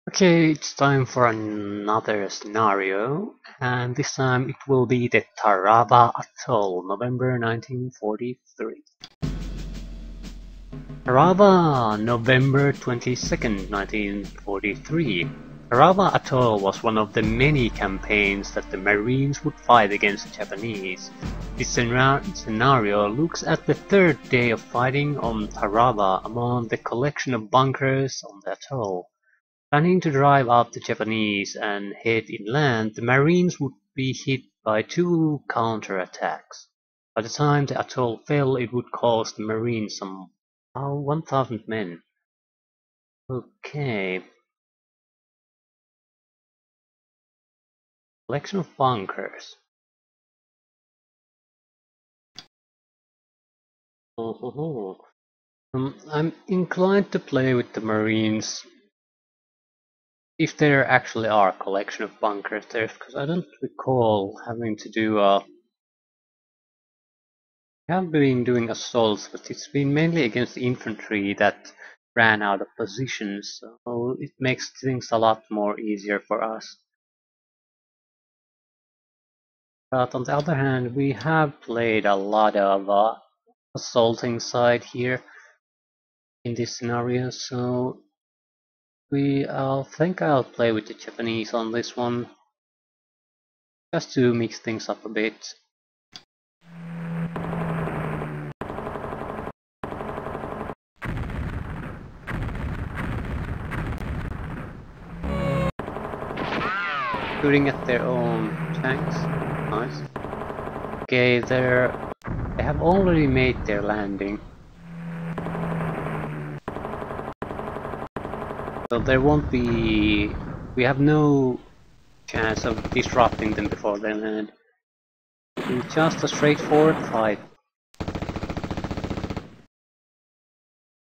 Okay, it's time for another scenario, and this time it will be the Tarawa Atoll, November 1943. Tarawa November 22nd, 1943. Tarawa Atoll was one of the many campaigns that the Marines would fight against the Japanese. This scenario looks at the third day of fighting on Tarawa among the collection of bunkers on the atoll. Planning to drive out the Japanese and head inland, the Marines would be hit by two counter-attacks. By the time the atoll fell, it would cost the Marines some 1,000 men. Okay. Collection of bunkers. I'm inclined to play with the Marines if there actually are a collection of bunkers there, because I don't recall having to do a have been doing assaults, but it's been mainly against the infantry that ran out of positions, so it makes things a lot more easier for us. But on the other hand, we have played a lot of assaulting side here in this scenario, so I think I'll play with the Japanese on this one, just to mix things up a bit. Shooting at their own tanks. Nice. Okay, they have already made their landing. So there won't be... we have no chance of disrupting them before they land. It's just a straightforward fight.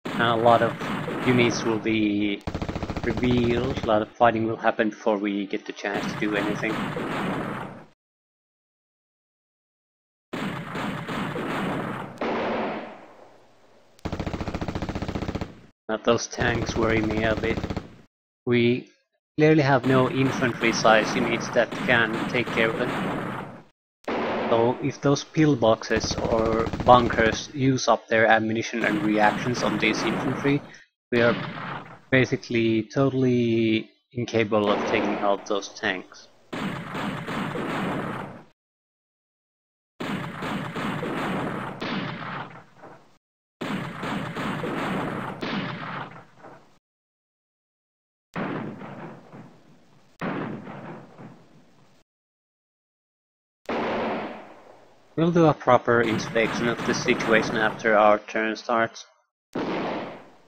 And a lot of units will be revealed, a lot of fighting will happen before we get the chance to do anything. Now those tanks worry me a bit. We clearly have no infantry size units that can take care of them. So if those pillboxes or bunkers use up their ammunition and reactions on these infantry, we are basically totally incapable of taking out those tanks. We'll do a proper inspection of the situation after our turn starts.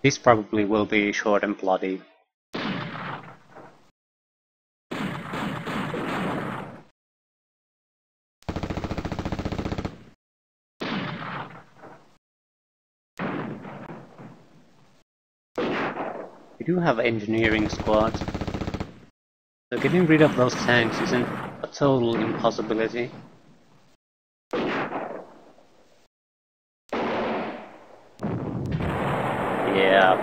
This probably will be short and bloody. We do have engineering squads, so getting rid of those tanks isn't a total impossibility. Yeah.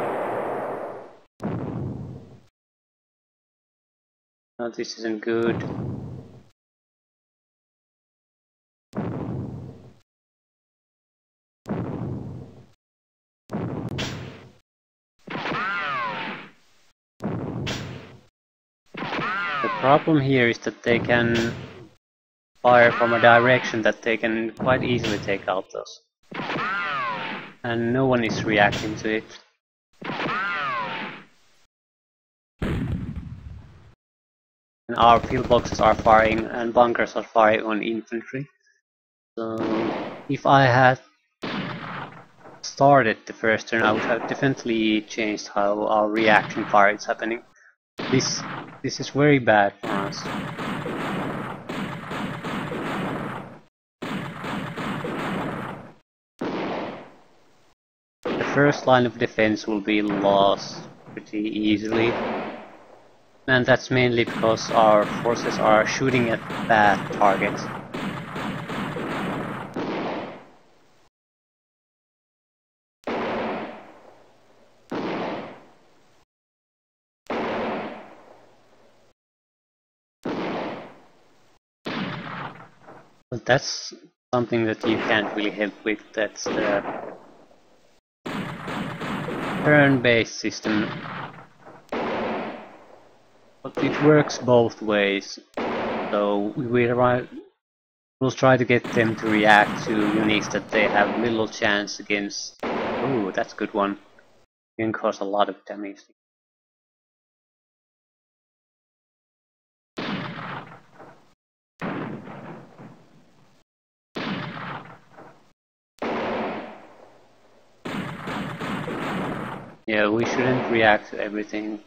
No, this isn't good. The problem here is that they can fire from a direction that they can quite easily take out those. And no one is reacting to it. And our pillboxes are firing and bunkers are firing on infantry. So if I had started the first turn, I would have definitely changed how our reaction fire is happening. This is very bad for us. The first line of defense will be lost pretty easily. And that's mainly because our forces are shooting at bad targets. But that's something that you can't really help with. That's the turn-based system. But it works both ways. So we'll try to get them to react to units that they have little chance against. Ooh, that's a good one. You can cause a lot of damage. Yeah, we shouldn't react to everything.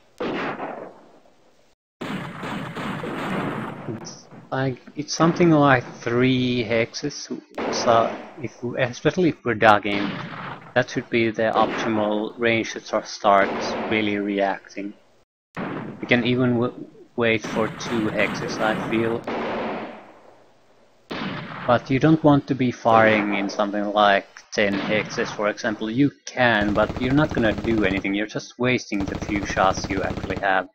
It's something like 3 hexes. So especially if we're dogging, that should be the optimal range to start really reacting. You can even wait for 2 hexes, I feel. But you don't want to be firing in something like 10 hexes, for example. You can, but you're not gonna do anything. You're just wasting the few shots you actually have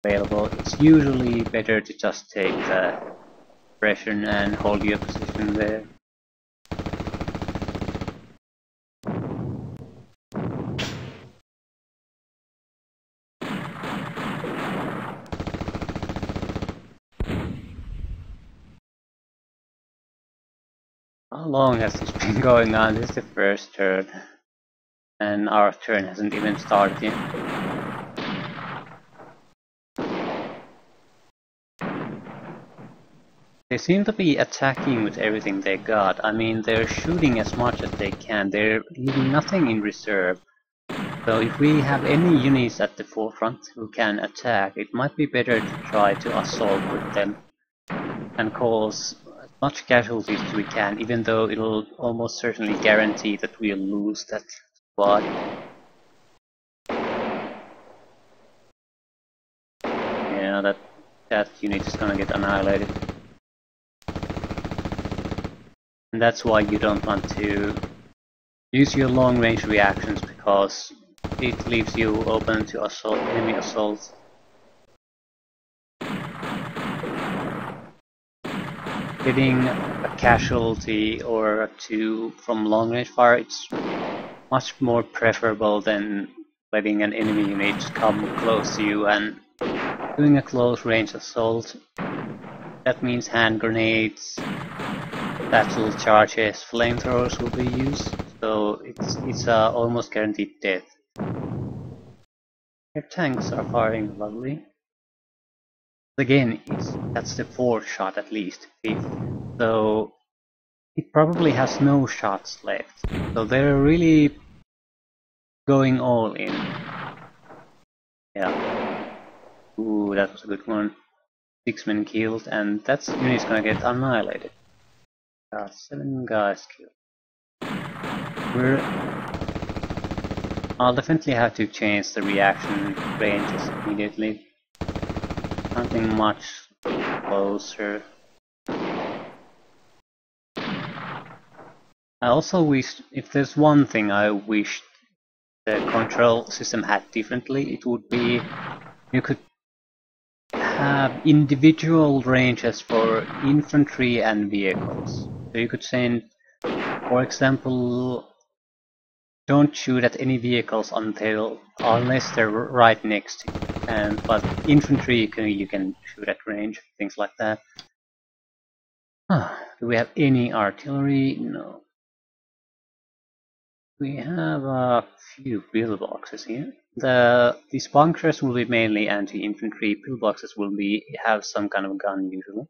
available. It's usually better to just take the pressure and hold your position there. How long has this been going on? This is the first turn, and our turn hasn't even started yet. They seem to be attacking with everything they got. I mean, they're shooting as much as they can. They're leaving nothing in reserve. So if we have any units at the forefront who can attack, it might be better to try to assault with them and cause as much casualties as we can, even though it'll almost certainly guarantee that we'll lose that squad. Yeah, that unit is gonna get annihilated. And that's why you don't want to use your long-range reactions, because it leaves you open to enemy assaults. Getting a casualty or two from long-range fire, it's much more preferable than letting an enemy unit come close to you and doing a close-range assault. That means hand grenades, battle charges, flamethrowers will be used, so it's almost guaranteed death. Your tanks are firing lovely. Again, that's the 4th shot at least, 5th, so it probably has no shots left. So they're really going all in. Yeah. Ooh, that was a good one. 6 men killed, and that unit's gonna get annihilated. 7 guys killed. I'll definitely have to change the reaction ranges immediately. Something much closer. I also wish, if there's one thing I wish the control system had differently, it would be you could have individual ranges for infantry and vehicles. So you could send, for example, don't shoot at any vehicles unless they're right next to you. But infantry you can shoot at range, things like that. Do we have any artillery? No. We have a few pillboxes here. These bunkers will be mainly anti-infantry. Pillboxes will have some kind of gun usually.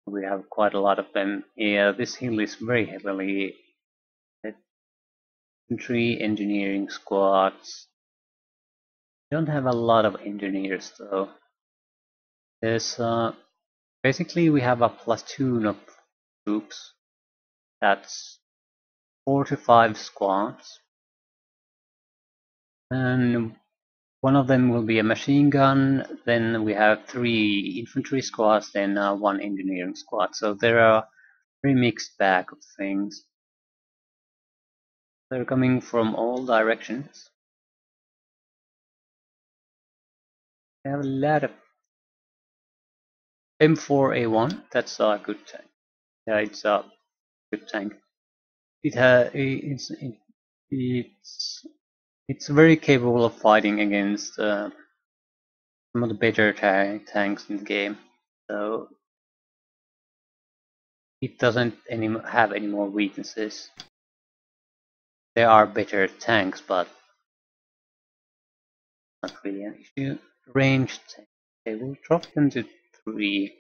We have quite a lot of them. Yeah, this hill is very heavily infantry, engineering squads. Don't have a lot of engineers though. There's basically we have a platoon of troops. That's 4 to 5 squads, and one of them will be a machine gun. Then we have 3 infantry squads, then 1 engineering squad. So there are a very mixed bag of things. They're coming from all directions. We have a lot of M4A1. That's a good tank. Yeah, it's a good tank. It's very capable of fighting against some of the better tanks in the game. So it doesn't have any more weaknesses. There are better tanks, but not really an issue. Ranged tanks. Okay, we'll drop them to 3.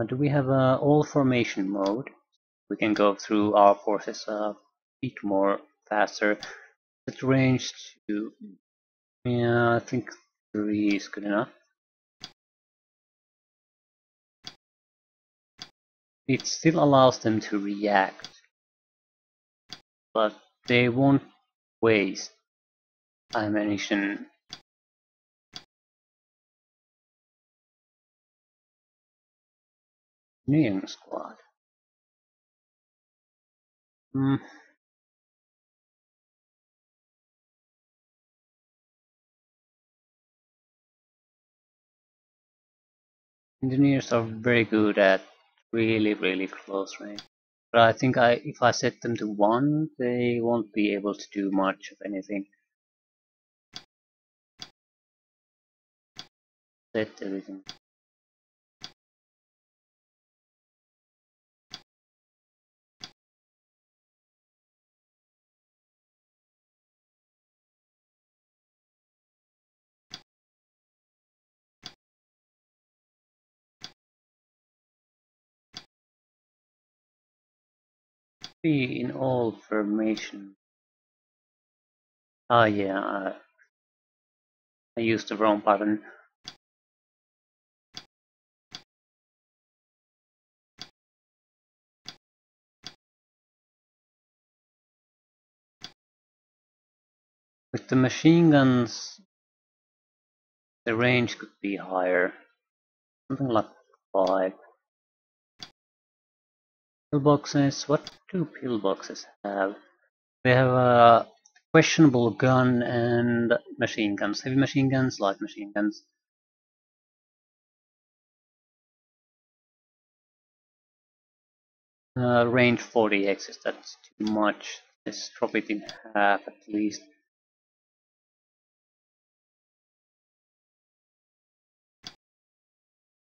Do we have a all formation mode? We can go through our forces a bit more faster. But range to, yeah, I think 3 is good enough. It still allows them to react, but they won't waste ammunition. Engineering squad. Engineers are very good at really close range. But I think if I set them to 1, they won't be able to do much of anything. Set everything. Be in all formation. Ah, yeah, I used the wrong button. With the machine guns, the range could be higher. Something like 5. Pillboxes, what do pillboxes have? They have a questionable gun and machine guns. Heavy machine guns, light machine guns. Range 40x, that's too much. Let's drop it in half at least.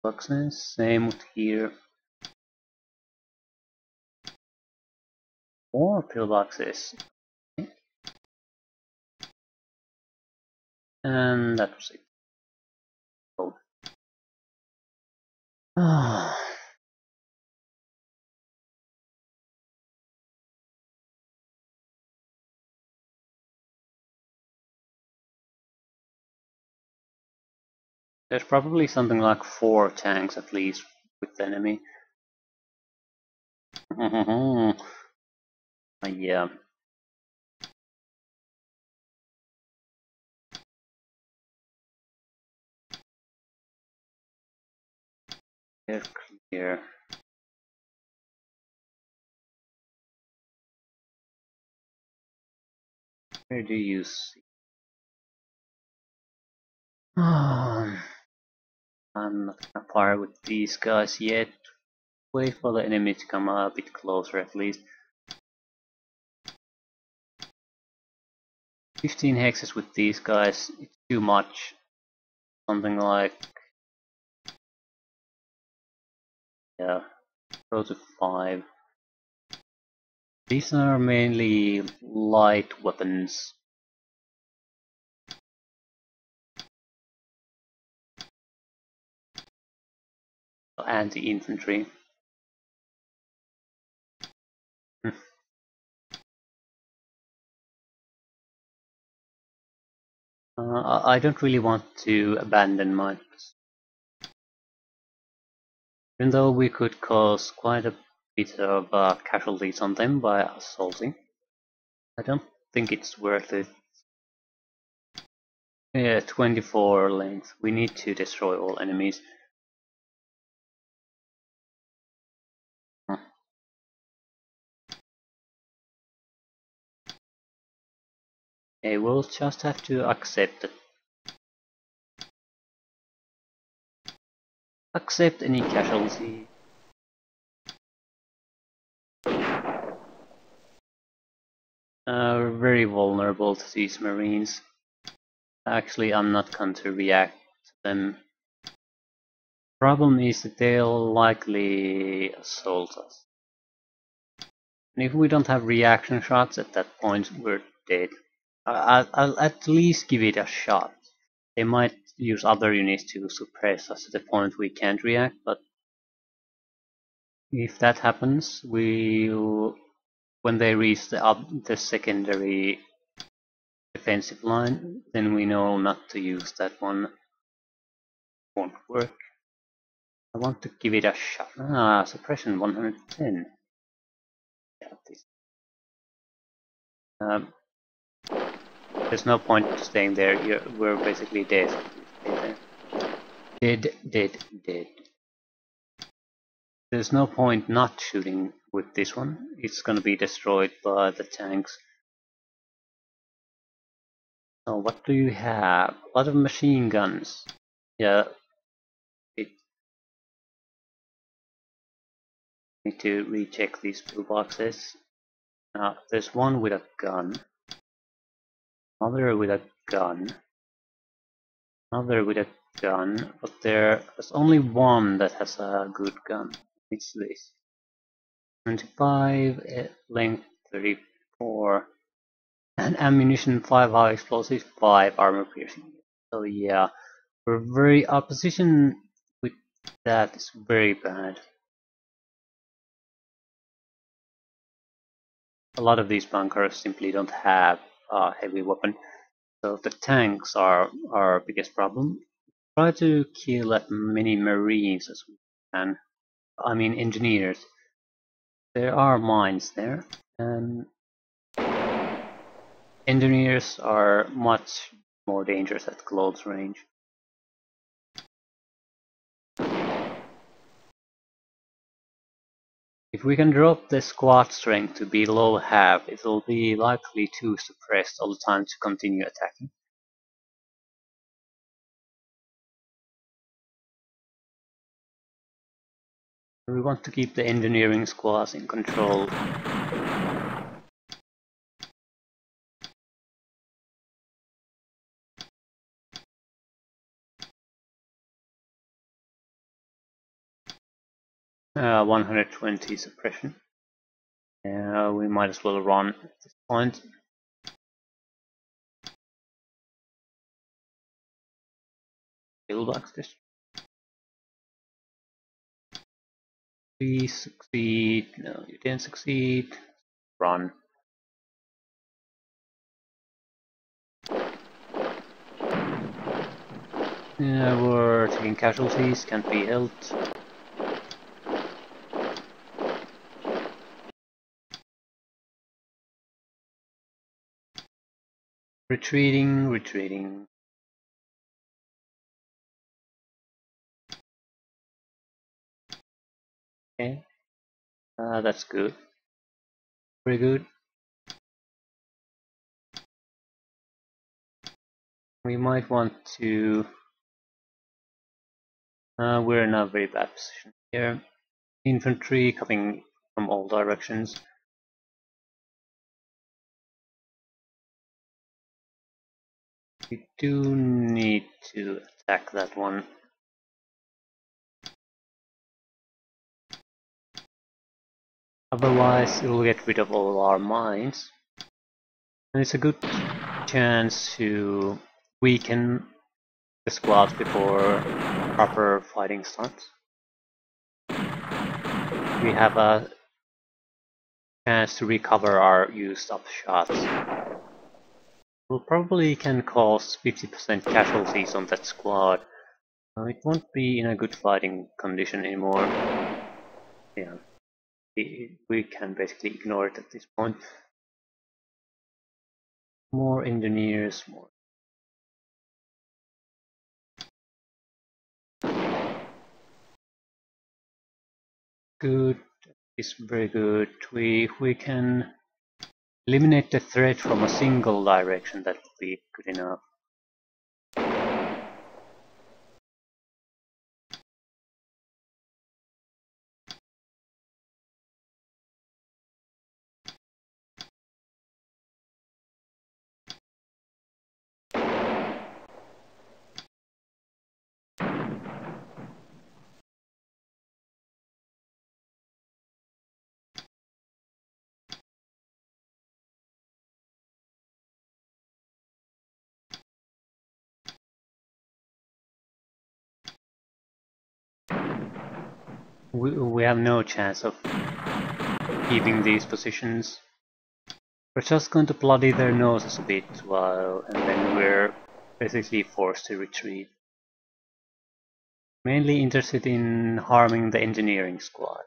Boxes, same with here. 4 pillboxes. Okay. And that was it. Oh. There's probably something like 4 tanks at least with the enemy. Yeah. They're clear. Where do you see? I'm not gonna fire with these guys yet. Wait for the enemy to come a bit closer at least. 15 hexes with these guys, it's too much. Something like, yeah, go to 5. These are mainly light weapons. Anti-infantry. I don't really want to abandon my position. Even though we could cause quite a bit of casualties on them by assaulting, I don't think it's worth it. Yeah, 24 length. We need to destroy all enemies. Okay, we'll just have to accept it. Accept any casualty. very vulnerable to these Marines. Actually, I'm not going to react to them. Problem is that they'll likely assault us. And if we don't have reaction shots at that point, we're dead. I'll at least give it a shot. They might use other units to suppress us to the point we can't react, but if that happens, when they reach the secondary defensive line, then we know not to use that one. Won't work. I want to give it a shot. Suppression 110. Yeah, this. There's no point staying there. We're basically dead. Dead, dead, dead. There's no point not shooting with this one. It's gonna be destroyed by the tanks. So what do you have? A lot of machine guns. Yeah. Need to recheck these pillboxes. There's one with a gun. Another with a gun. Another with a gun. But there's only one that has a good gun. It's this. 25, length 34. And ammunition 5 high explosives, 5 armor piercing. So yeah, our position with that is very bad. A lot of these bunkers simply don't have a heavy weapon, so the tanks are our biggest problem. Try to kill as many Marines as we can. I mean engineers. There are mines there, and engineers are much more dangerous at close range. If we can drop the squad strength to below half, it will be likely too suppressed all the time to continue attacking. We want to keep the engineering squads in control. Uh, 120 suppression. We might as well run at this point. Pillbox this. Please succeed. No, you didn't succeed. Run. Yeah, we're taking casualties, can't be helped. Retreating, retreating. Okay, that's good. Very good. We might want to... we're in a very bad position here. Infantry coming from all directions. We do need to attack that one. Otherwise, it will get rid of all our mines. And it's a good chance to weaken the squad before proper fighting starts. We have a chance to recover our used up shots. We'll probably can cause 50% casualties on that squad. It won't be in a good fighting condition anymore. Yeah, we can basically ignore it at this point. More engineers, more. Good, is very good. If we can eliminate the threat from a single direction, that would be good enough. we have no chance of keeping these positions. We're just going to bloody their noses a bit and then we're basically forced to retreat. Mainly interested in harming the engineering squad.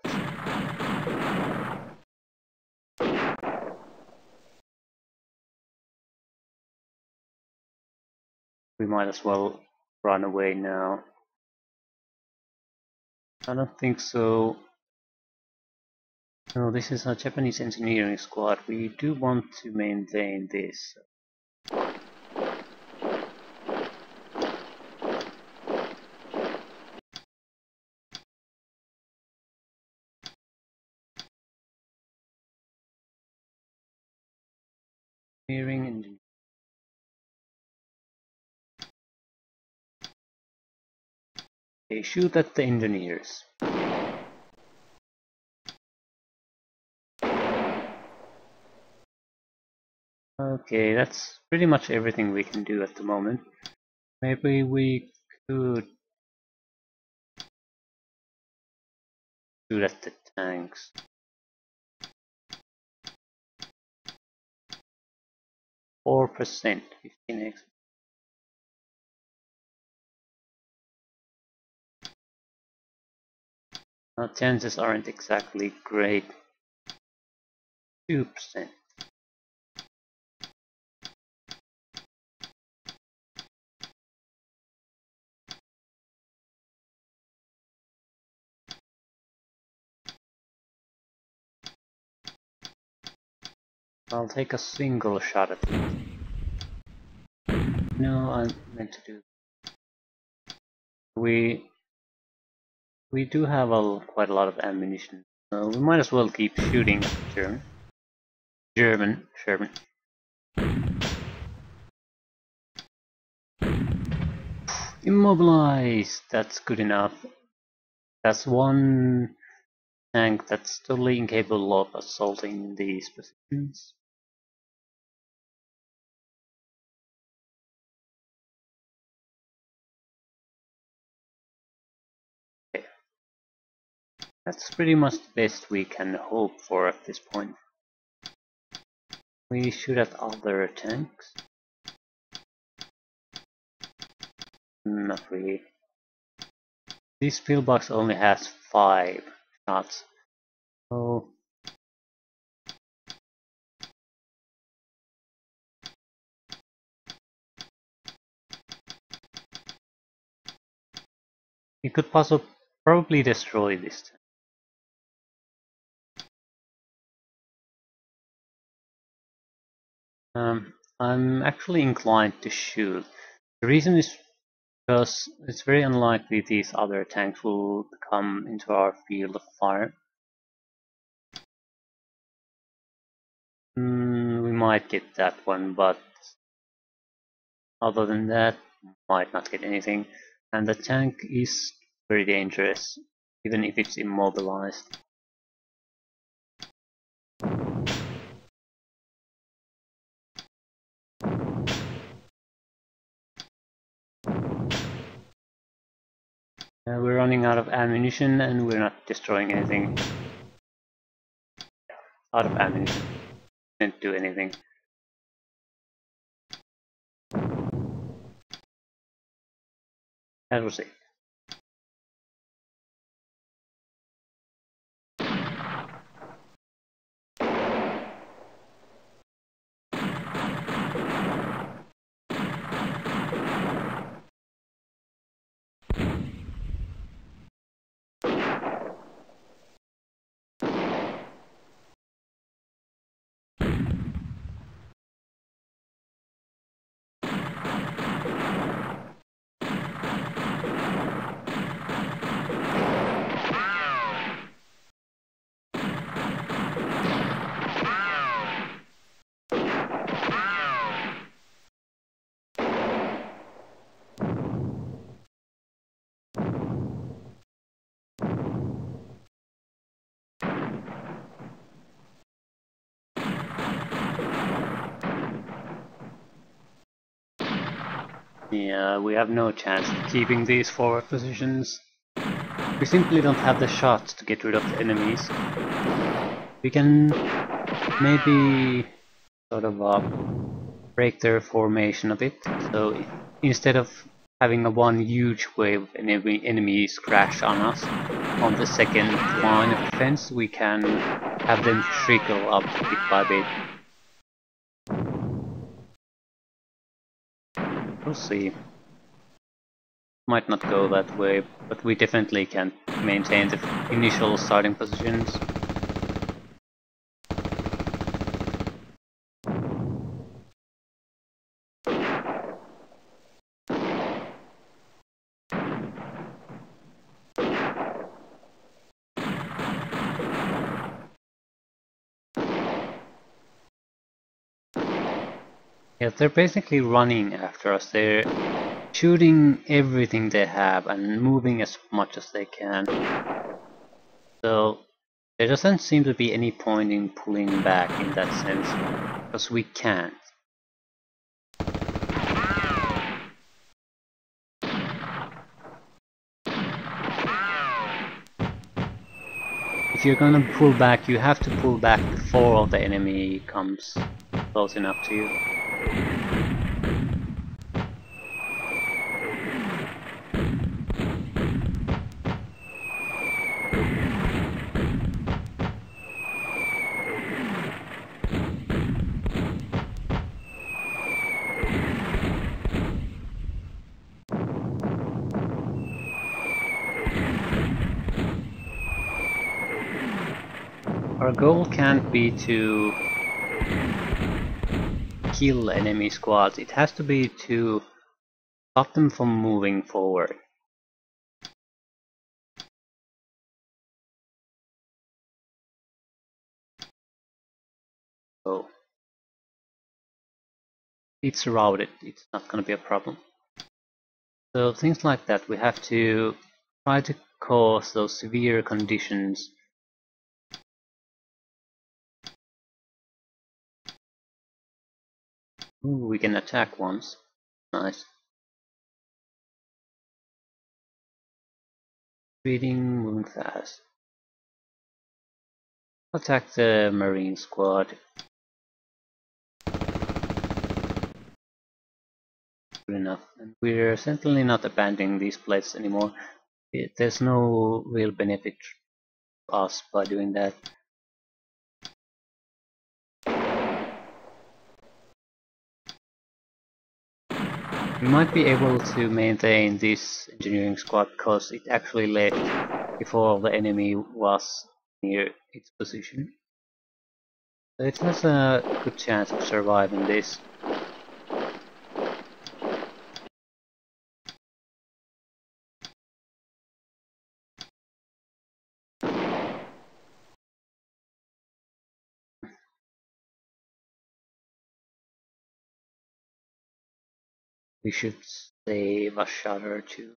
We might as well run away now. I don't think so. No, this is a Japanese engineering squad. We do want to maintain this. Engineering and they shoot at the engineers. Okay, that's pretty much everything we can do at the moment. Maybe we could shoot at the tanks. %, 15x. Chances aren't exactly great. 2%. I'll take a single shot at it. No, I meant to do. We do have quite a lot of ammunition, so we might as well keep shooting at the German. Immobilized! That's good enough. That's one tank that's totally incapable of assaulting these positions. Okay. That's pretty much the best we can hope for at this point. We shoot at other tanks. Not really. This pillbox only has 5 shots. So you could probably destroy this tank. I'm actually inclined to shoot. The reason is because it's very unlikely these other tanks will come into our field of fire. We might get that one, but other than that, might not get anything. And the tank is very dangerous, even if it's immobilized. We're running out of ammunition and we're not destroying anything. Out of ammunition. Didn't do anything. That was it. Yeah, we have no chance of keeping these forward positions. We simply don't have the shots to get rid of the enemies. We can maybe sort of break their formation a bit. So instead of having a one huge wave of enemies crash on us on the second line of defense, we can have them trickle up bit by bit. We'll see. Might not go that way, but we definitely can maintain the initial starting positions. Yeah, they're basically running after us. They're shooting everything they have and moving as much as they can. So there doesn't seem to be any point in pulling back in that sense, because we can't. If you're gonna pull back, you have to pull back before the enemy comes close enough to you. Our goal can't be to kill enemy squads, it has to be to stop them from moving forward. So it's routed, it's not gonna be a problem. So things like that, we have to try to cause those severe conditions. Ooh, we can attack once. Nice. Speeding, moving fast. Attack the marine squad. Good enough. And we're certainly not abandoning these places anymore. There's no real benefit to us by doing that. We might be able to maintain this engineering squad because it actually left before the enemy was near its position. So it has a good chance of surviving this. We should save a shot or two.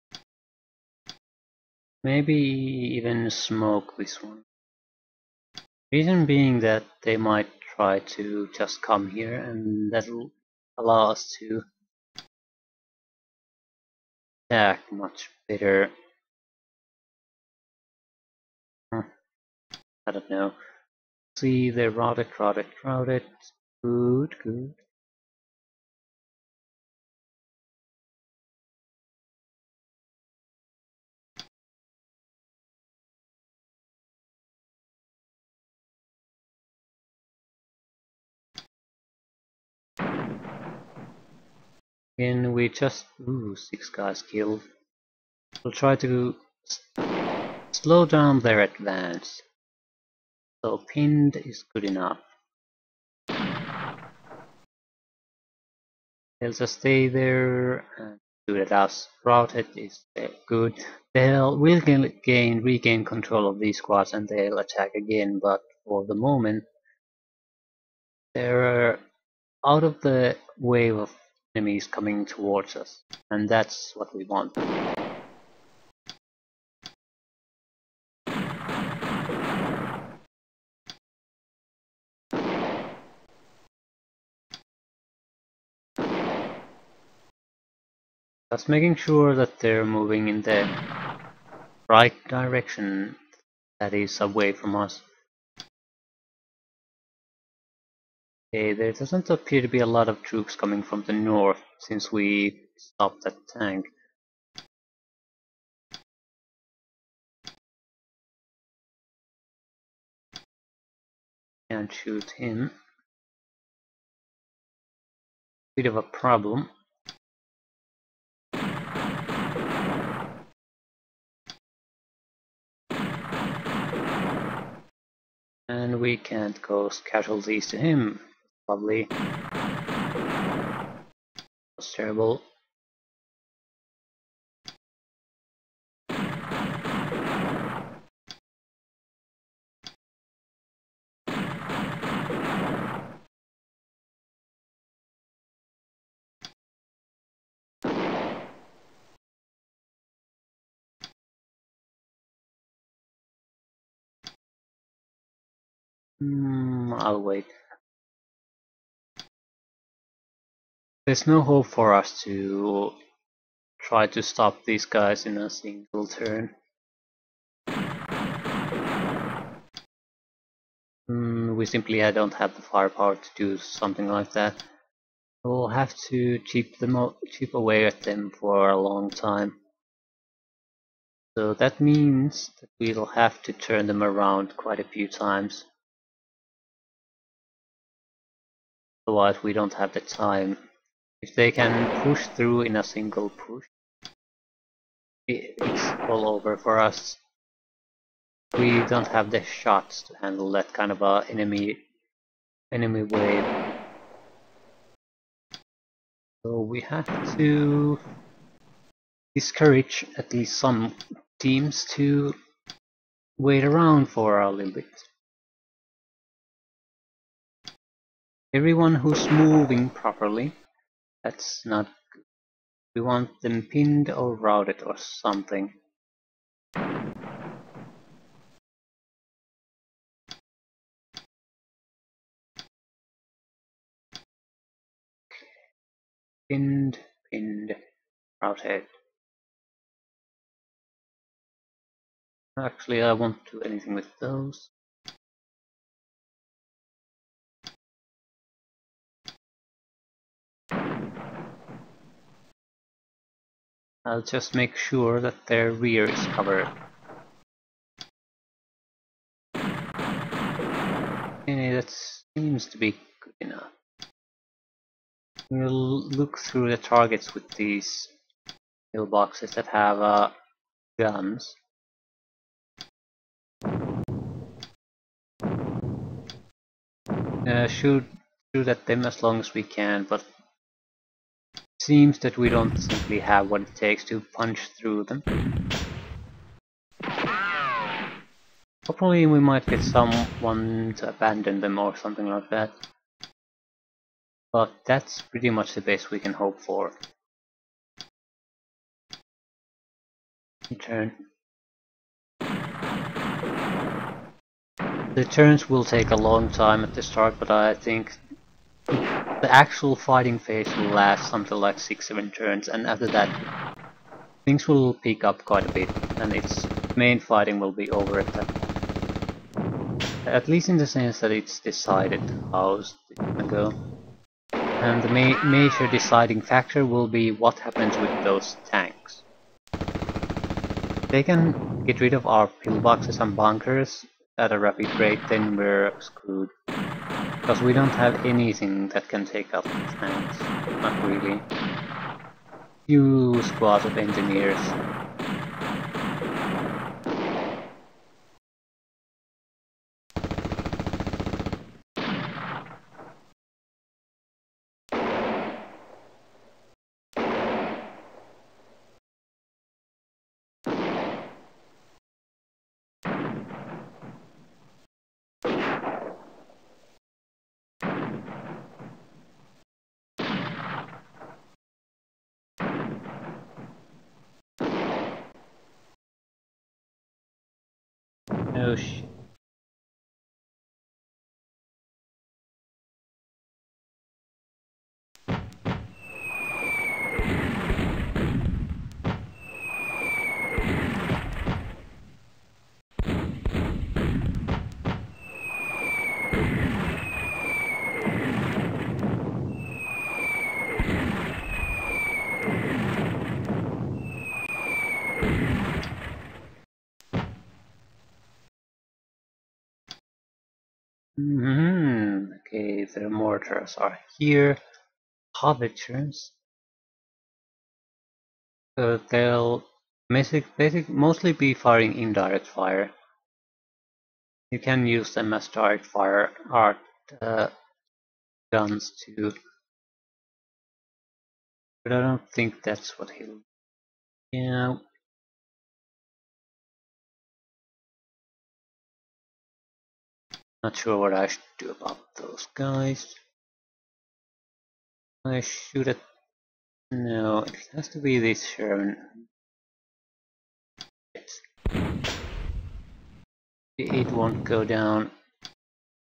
Maybe even smoke this one. Reason being that they might try to just come here, and that'll allow us to attack much better. I don't know. See, they're routed. Good, good. And we just... ooh, 6 guys killed. We'll try to slow down their advance. So pinned is good enough. They'll just stay there and do it as routed is good. They'll regain control of these squads and they'll attack again, but for the moment they're out of the wave of enemies coming towards us, and that's what we want. Just making sure that they're moving in the right direction that is away from us. Okay, there doesn't appear to be a lot of troops coming from the north since we stopped that tank. Can't shoot him. Bit of a problem. And we can't cause casualties to him. Probably. That's terrible. I'll wait. There's no hope for us to try to stop these guys in a single turn. We simply don't have the firepower to do something like that. We'll have to chip away at them for a long time. So that means that we'll have to turn them around quite a few times. Otherwise we don't have the time. If they can push through in a single push, it's all over for us. We don't have the shots to handle that kind of a enemy wave. So we have to discourage at least some teams to wait around for a little bit. Everyone who's moving properly, that's not good. We want them pinned or routed or something. Pinned, routed. Actually, I won't do anything with those. I'll just make sure that their rear is covered. Okay, that seems to be good enough. We'll look through the targets with these pillboxes that have guns. Shoot at them as long as we can, but it seems that we don't simply have what it takes to punch through them. Hopefully we might get someone to abandon them or something like that. But that's pretty much the best we can hope for. Turn. The turns will take a long time at the start, but I think the actual fighting phase will last until like 6-7 turns, and after that things will pick up quite a bit, and its main fighting will be over at that point. At least in the sense that it's decided how it's gonna go. And the major deciding factor will be what happens with those tanks. If they can get rid of our pillboxes and bunkers at a rapid rate, then we're screwed. Because we don't have anything that can take out the tanks. Not really. Few squads of engineers. Oh shit. Okay, the mortars are here. Howitzers. So they'll mostly be firing indirect fire. You can use them as direct fire art guns too, but I don't think that's what he'll. Yeah, not sure what I should do about those guys. I shoot at. No, it has to be this Sherman. It won't go down.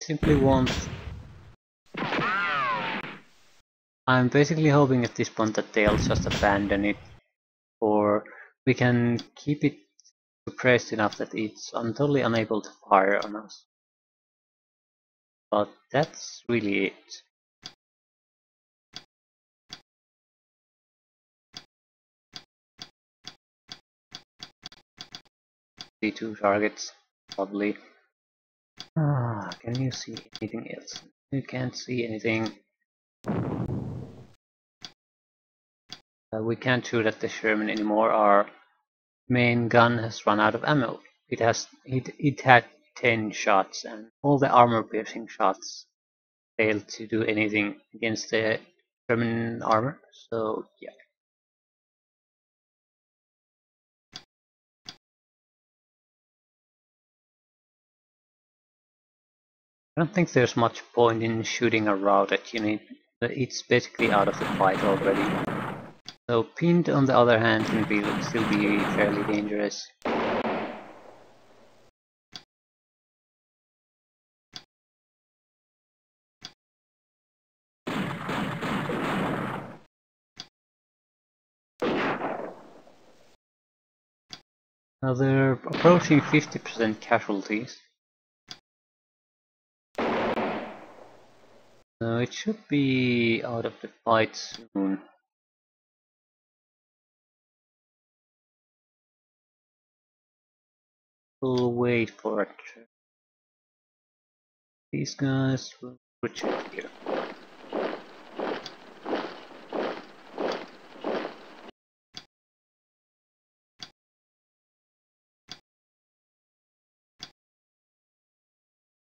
Simply won't. I'm basically hoping at this point that they'll just abandon it, or we can keep it suppressed enough that it's totally unable to fire on us. But that's really it. The two targets, probably. Can you see anything else? You can't see anything. We can't shoot at the Sherman anymore. Our main gun has run out of ammo. It had 10 shots, and all the armor-piercing shots failed to do anything against the Sherman armor. So yeah. I don't think there's much point in shooting a route at unit. It's basically out of the fight already. So pinned, on the other hand, can still be fairly dangerous. Now they're approaching 50% casualties. So it should be out of the fight soon. We'll wait for it. These guys will retreat here.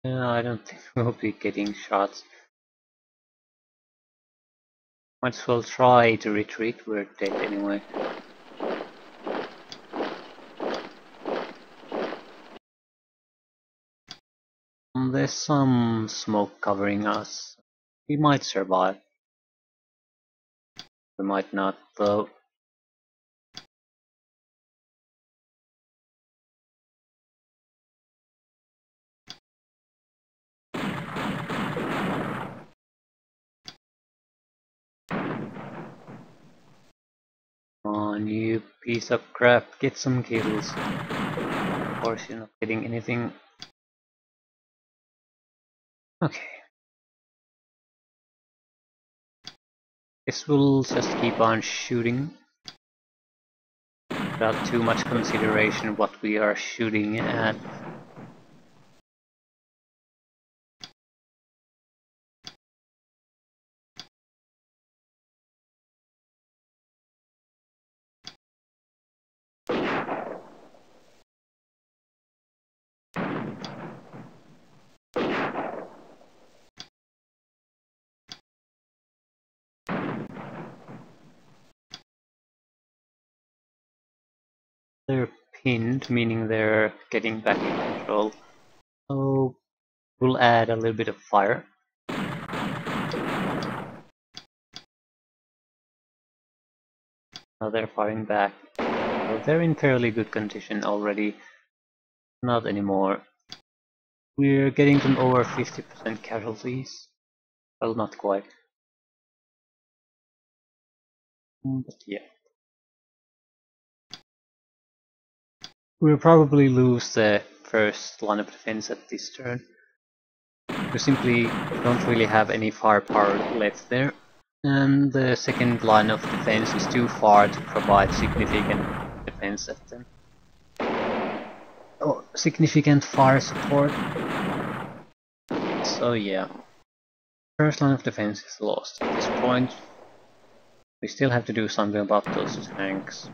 I don't think we'll be getting shots. Might as well try to retreat, we're dead anyway. There's some smoke covering us. We might survive. We might not, though. Come on, you piece of crap, get some kills. Of course, you're not getting anything. Okay. Guess we'll just keep on shooting without too much consideration what we are shooting at. They're pinned, meaning they're getting back in control. So we'll add a little bit of fire. Now they're firing back. So they're in fairly good condition already. Not anymore. We're getting them over 50% casualties. Well, not quite. But yeah. We'll probably lose the first line of defense at this turn. We simply don't really have any firepower left there. And the second line of defense is too far to provide significant defense at them. Oh, significant fire support. So yeah, first line of defense is lost at this point. We still have to do something about those tanks.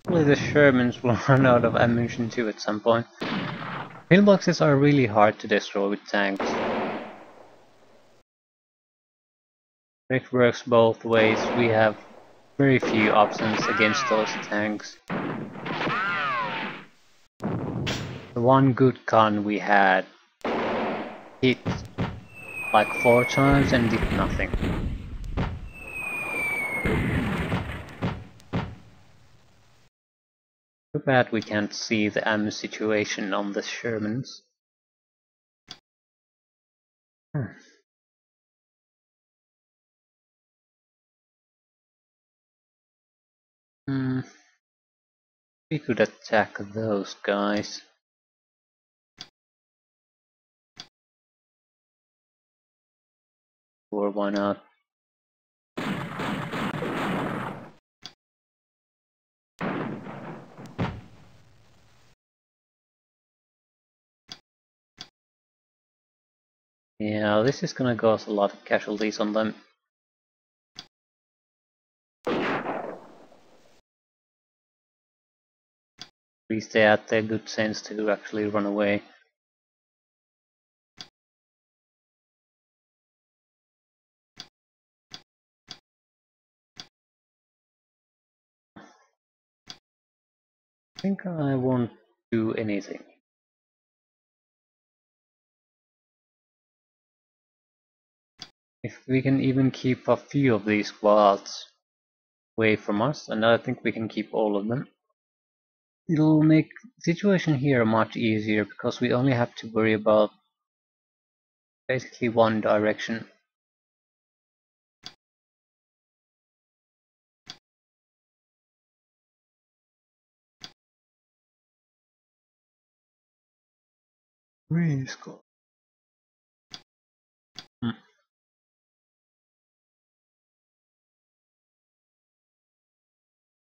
Hopefully the Shermans will run out of ammunition too at some point. Pillboxes are really hard to destroy with tanks. It works both ways. We have very few options against those tanks. The one good gun we had hit like 4 times and did nothing. Too bad we can't see the ammo situation on the Shermans. We could attack those guys. Or why not? Yeah, this is gonna cause a lot of casualties on them. At least they had the good sense to actually run away. I think I won't do anything. If we can even keep a few of these squads away from us, and I think we can keep all of them, it'll make the situation here much easier because we only have to worry about basically one direction. Really cool.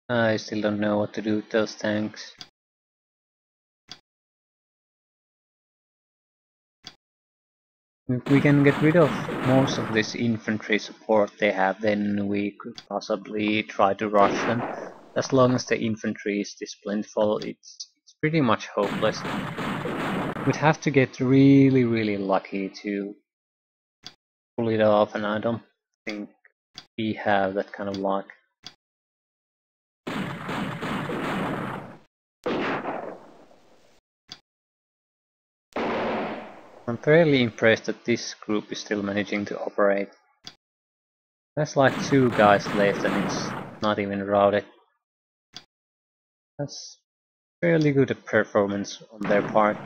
I still don't know what to do with those tanks. If we can get rid of most of this infantry support they have, then we could possibly try to rush them. As long as the infantry is this plentiful, it's pretty much hopeless. We'd have to get really lucky to pull it off, and I don't think we have that kind of luck. I'm fairly impressed that this group is still managing to operate. There's like 2 guys left and it's not even routed. That's fairly good performance on their part.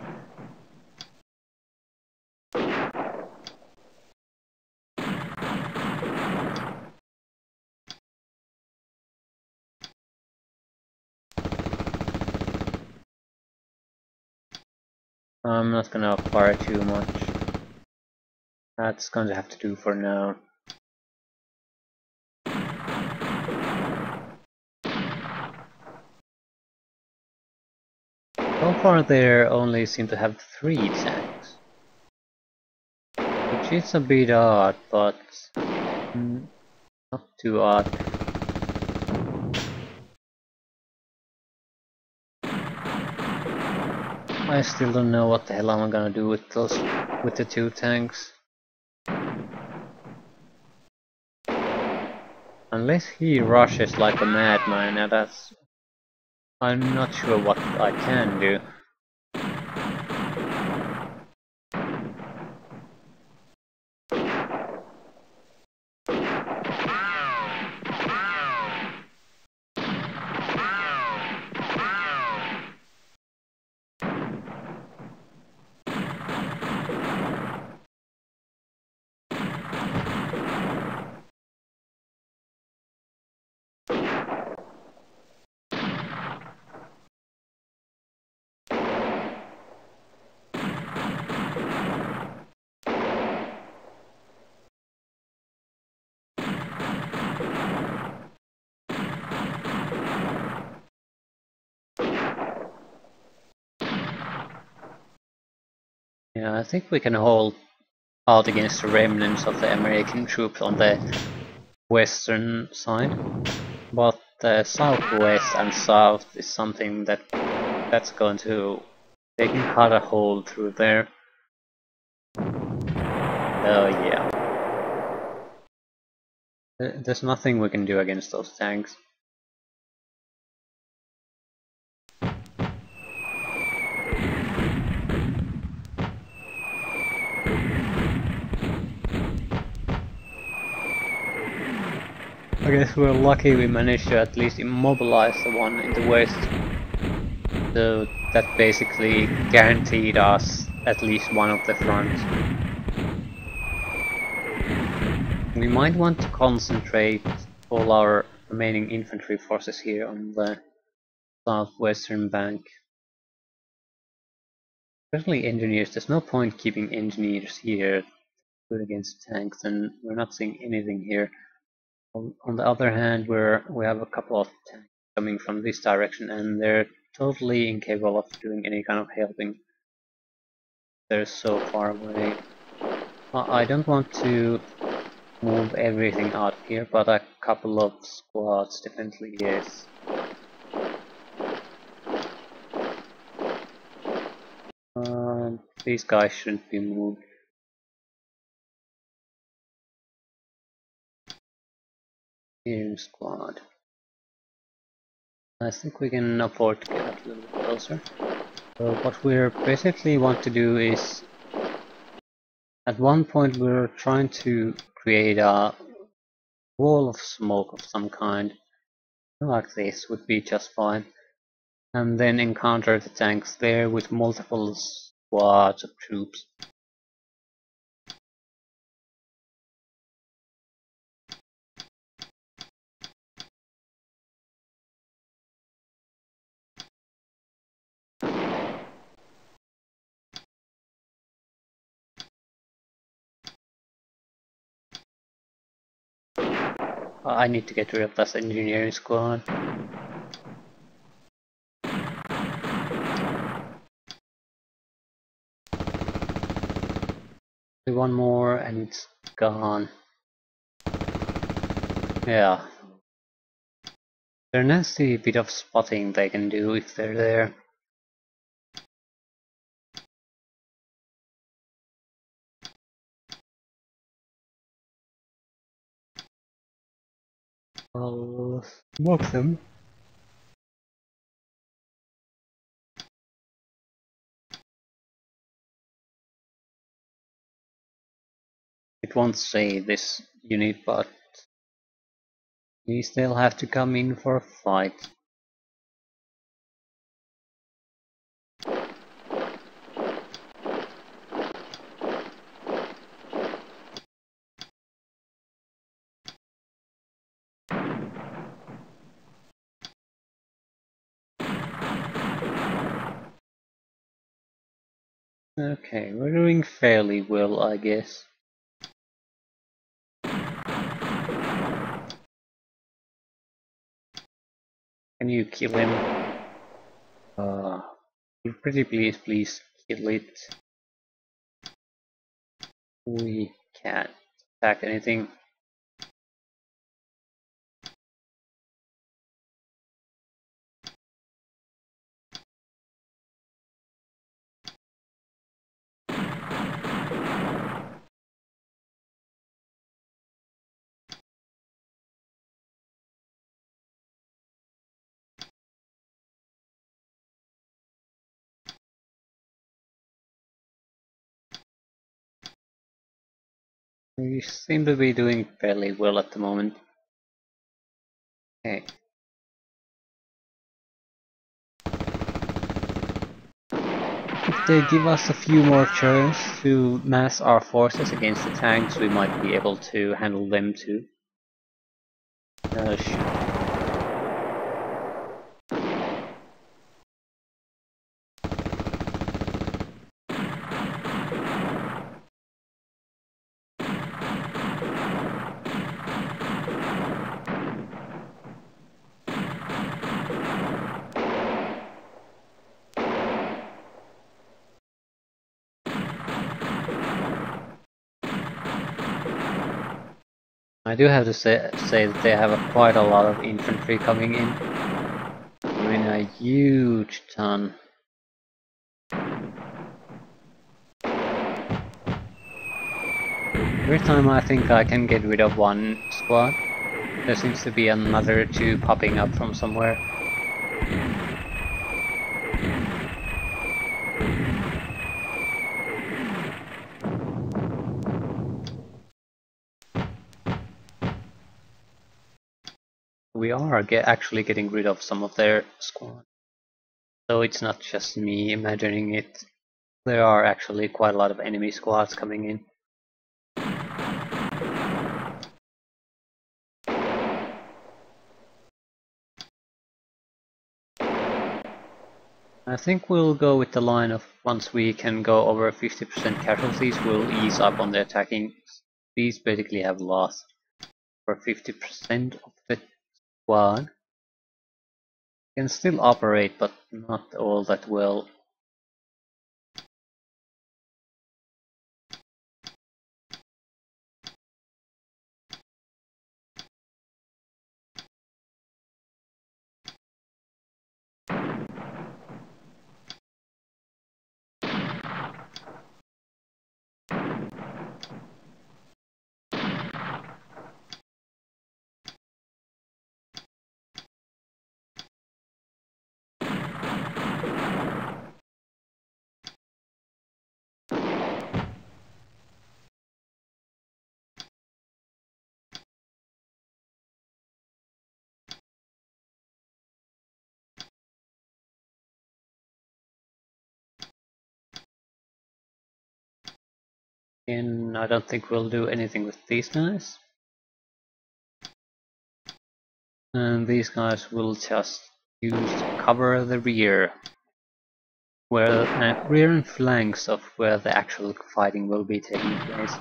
I'm not gonna fire too much. That's gonna have to do for now. So far they only seem to have 3 tanks. Which is a bit odd, but not too odd. I still don't know what the hell I'm gonna do with the 2 tanks. Unless he rushes like a madman, and I'm not sure what I can do. Yeah, I think we can hold out against the remnants of the American troops on the western side, but the southwest and south is something that's going to they can cut a hole through there. Yeah. There's nothing we can do against those tanks. I guess we're lucky we managed to at least immobilize the one in the west. So that basically guaranteed us at least one of the fronts. We might want to concentrate all our remaining infantry forces here on the southwestern bank. Especially engineers, there's no point keeping engineers here good against tanks, and we're not seeing anything here. On the other hand, we have a couple of tanks coming from this direction, and they're totally incapable of doing any kind of helping. They're so far away. I don't want to move everything out here, but a couple of squads definitely yes. These guys shouldn't be moved. Here squad. I think we can afford to get a little bit closer. So what we basically want to do is, at one point we're trying to create a wall of smoke of some kind, like this would be just fine, and then encounter the tanks there with multiple squads of troops. I need to get rid of this engineering squad. One more and it's gone. Yeah. There's a nasty bit of spotting they can do if they're there. I'll smoke them. It won't say this unit, but we still have to come in for a fight. Okay, we're doing fairly well, I guess. Can you kill him? Pretty please kill it. We can't attack anything. We seem to be doing fairly well at the moment. Okay. If they give us a few more turns to mass our forces against the tanks, we might be able to handle them too. I do have to say that they have quite a lot of infantry coming in. I mean, a huge ton. Every time I think I can get rid of one squad, there seems to be another two popping up from somewhere. We are actually getting rid of some of their squad. So it's not just me imagining it. There are actually quite a lot of enemy squads coming in. I think we'll go with the line of once we can go over 50% casualties, we'll ease up on the attacking. These basically have lost for 50% of the squad. Can still operate, but not all that well. And I don't think we'll do anything with these guys. And these guys will just use to cover the rear. Rear and flanks of where the actual fighting will be taking place.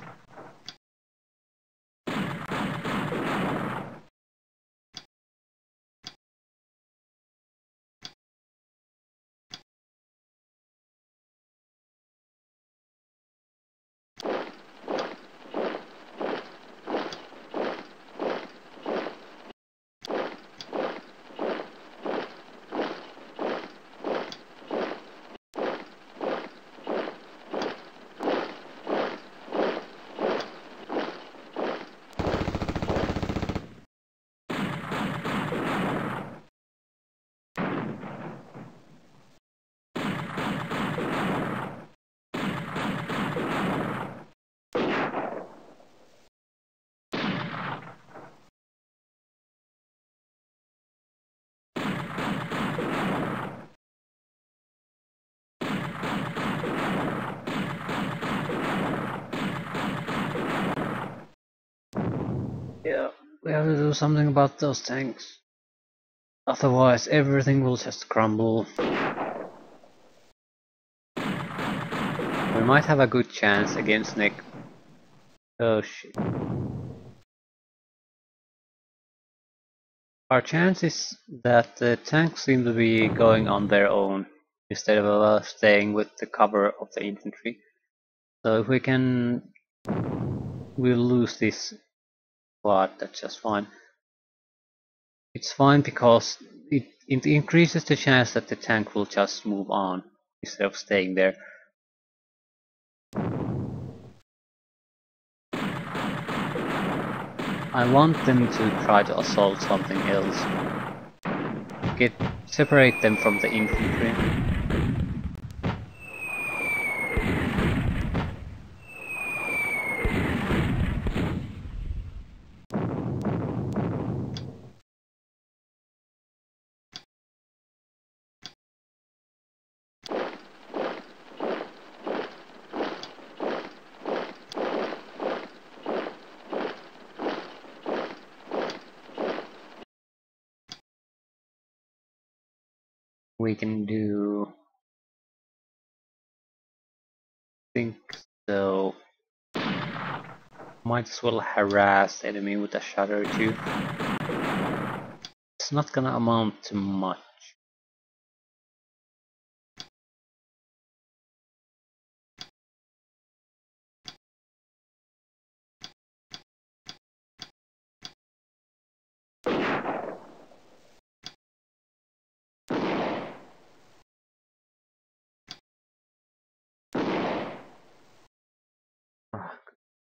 Yeah, we have to do something about those tanks. Otherwise, everything will just crumble. We might have a good chance against Nick. Oh shit. Our chance is that the tanks seem to be going on their own instead of staying with the cover of the infantry. So if we can, we'll lose this squad, that's just fine. It's fine because it increases the chance that the tank will just move on instead of staying there. I want them to try to assault something else. Separate them from the infantry. We can do, I think so. Might as well harass the enemy with a shot or two. It's not gonna amount to much.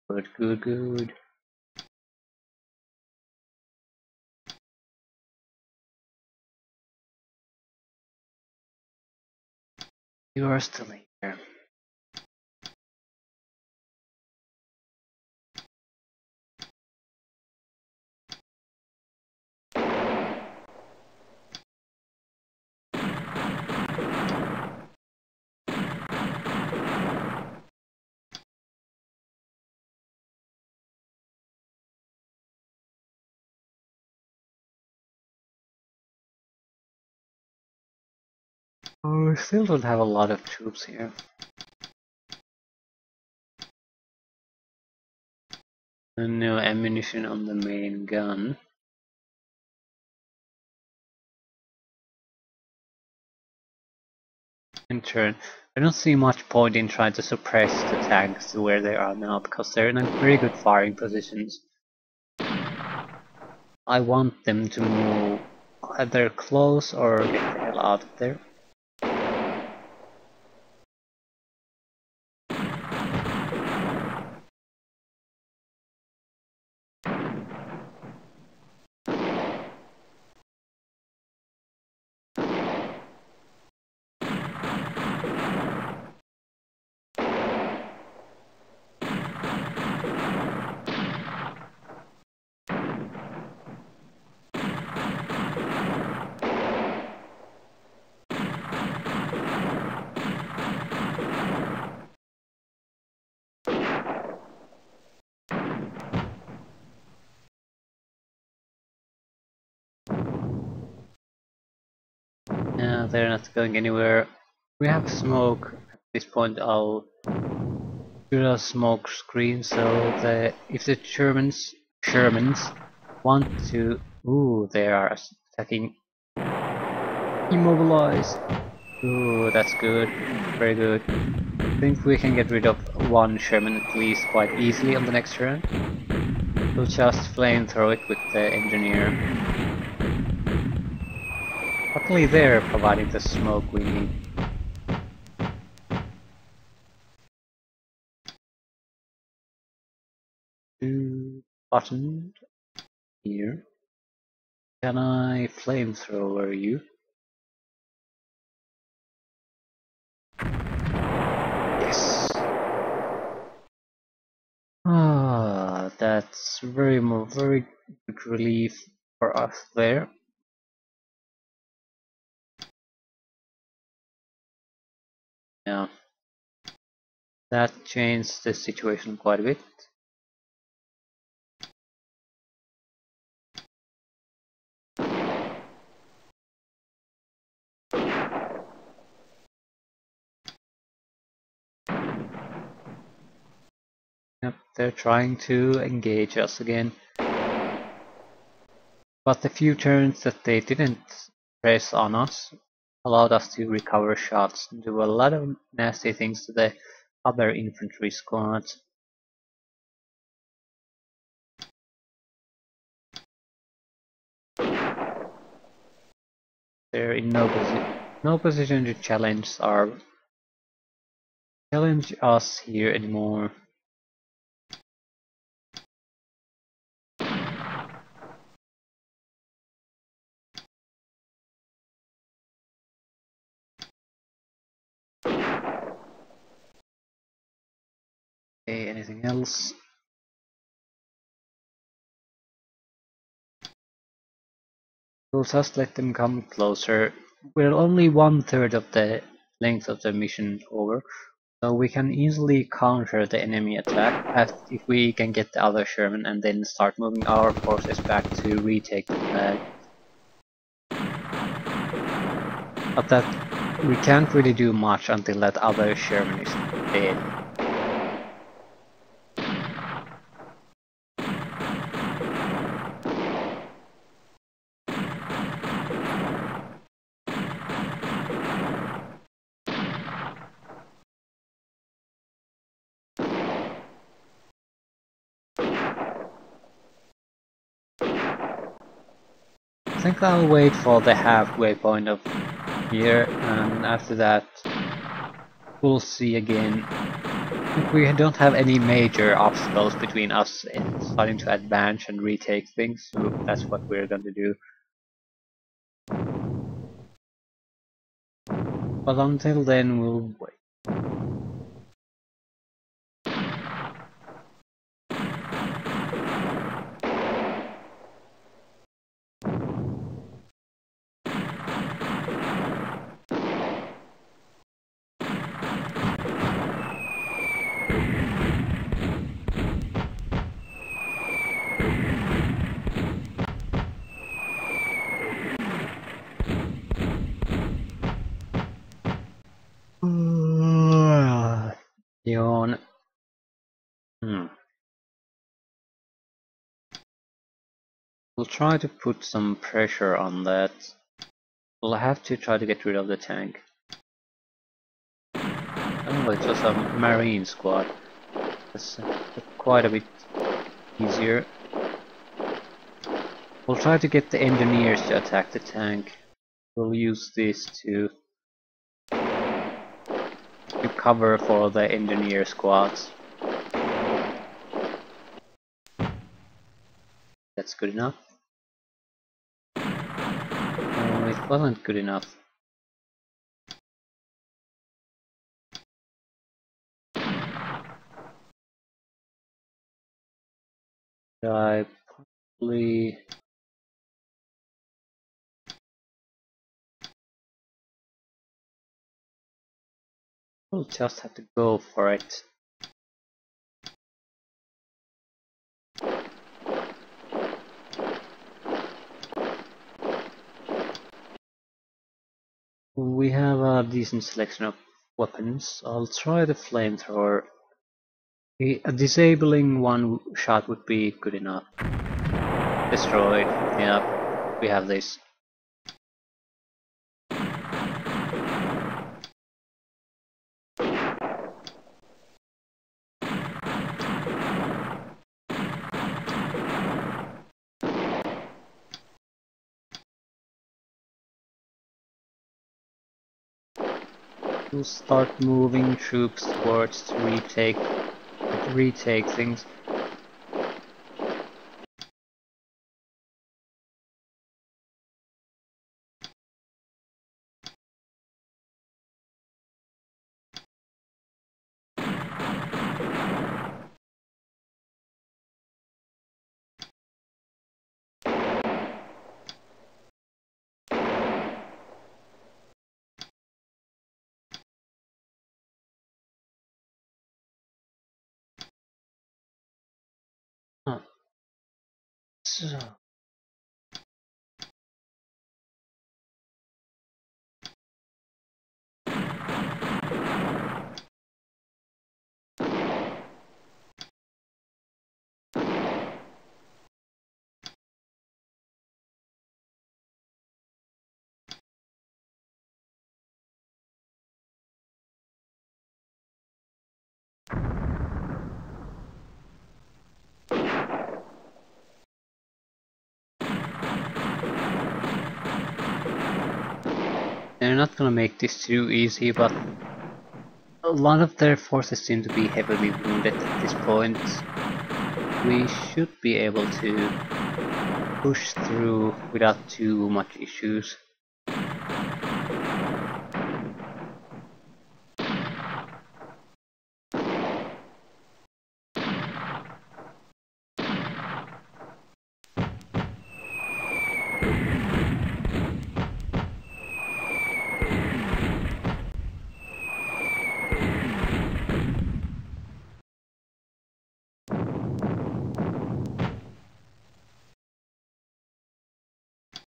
Good, good, good. You are still here. Oh, we still don't have a lot of troops here. And no ammunition on the main gun. In turn, I don't see much point in trying to suppress the tanks to where they are now, because they're in a very good firing positions. I want them to move either close or get the hell out of there. Yeah, they're not going anywhere. We have smoke. At this point I'll shoot a smoke screen so that if the Shermans want to... Ooh, they are attacking. Immobilize. Ooh, that's good. Very good. I think we can get rid of one Sherman at least quite easily on the next turn. We'll just flamethrow it with the engineer. Luckily they're providing the smoke we need. Button here. Can I flamethrower you? Yes. Ah, that's very good relief for us there. Yeah, that changed the situation quite a bit. Yep, they're trying to engage us again. But the few turns that they didn't press on us allowed us to recover shots and do a lot of nasty things to the other infantry squads. They're in no position to challenge us here anymore. Okay, anything else? We'll just let them come closer. We're only 1/3 of the length of the mission over, so we can easily counter the enemy attack if we can get the other Sherman and then start moving our forces back to retake the flag. But that we can't really do much until that other Sherman is dead. I think I'll wait for the halfway point of here, and after that we'll see again If we don't have any major obstacles between us and starting to advance and retake things, so that's what we're going to do. But until then, we'll wait. Yawn. We'll try to put some pressure on that. We'll have to try to get rid of the tank. Oh, it's just a marine squad. That's quite a bit easier. We'll try to get the engineers to attack the tank. We'll use this to cover for the engineer squads. That's good enough. No, it wasn't good enough. I probably... We'll just have to go for it. We have a decent selection of weapons. I'll try the flamethrower. A disabling one shot would be good enough. Destroy. Yeah, we have this. We'll start moving troops towards to retake things. Huh. So. They're not gonna make this too easy, but a lot of their forces seem to be heavily wounded at this point. We should be able to push through without too much issues.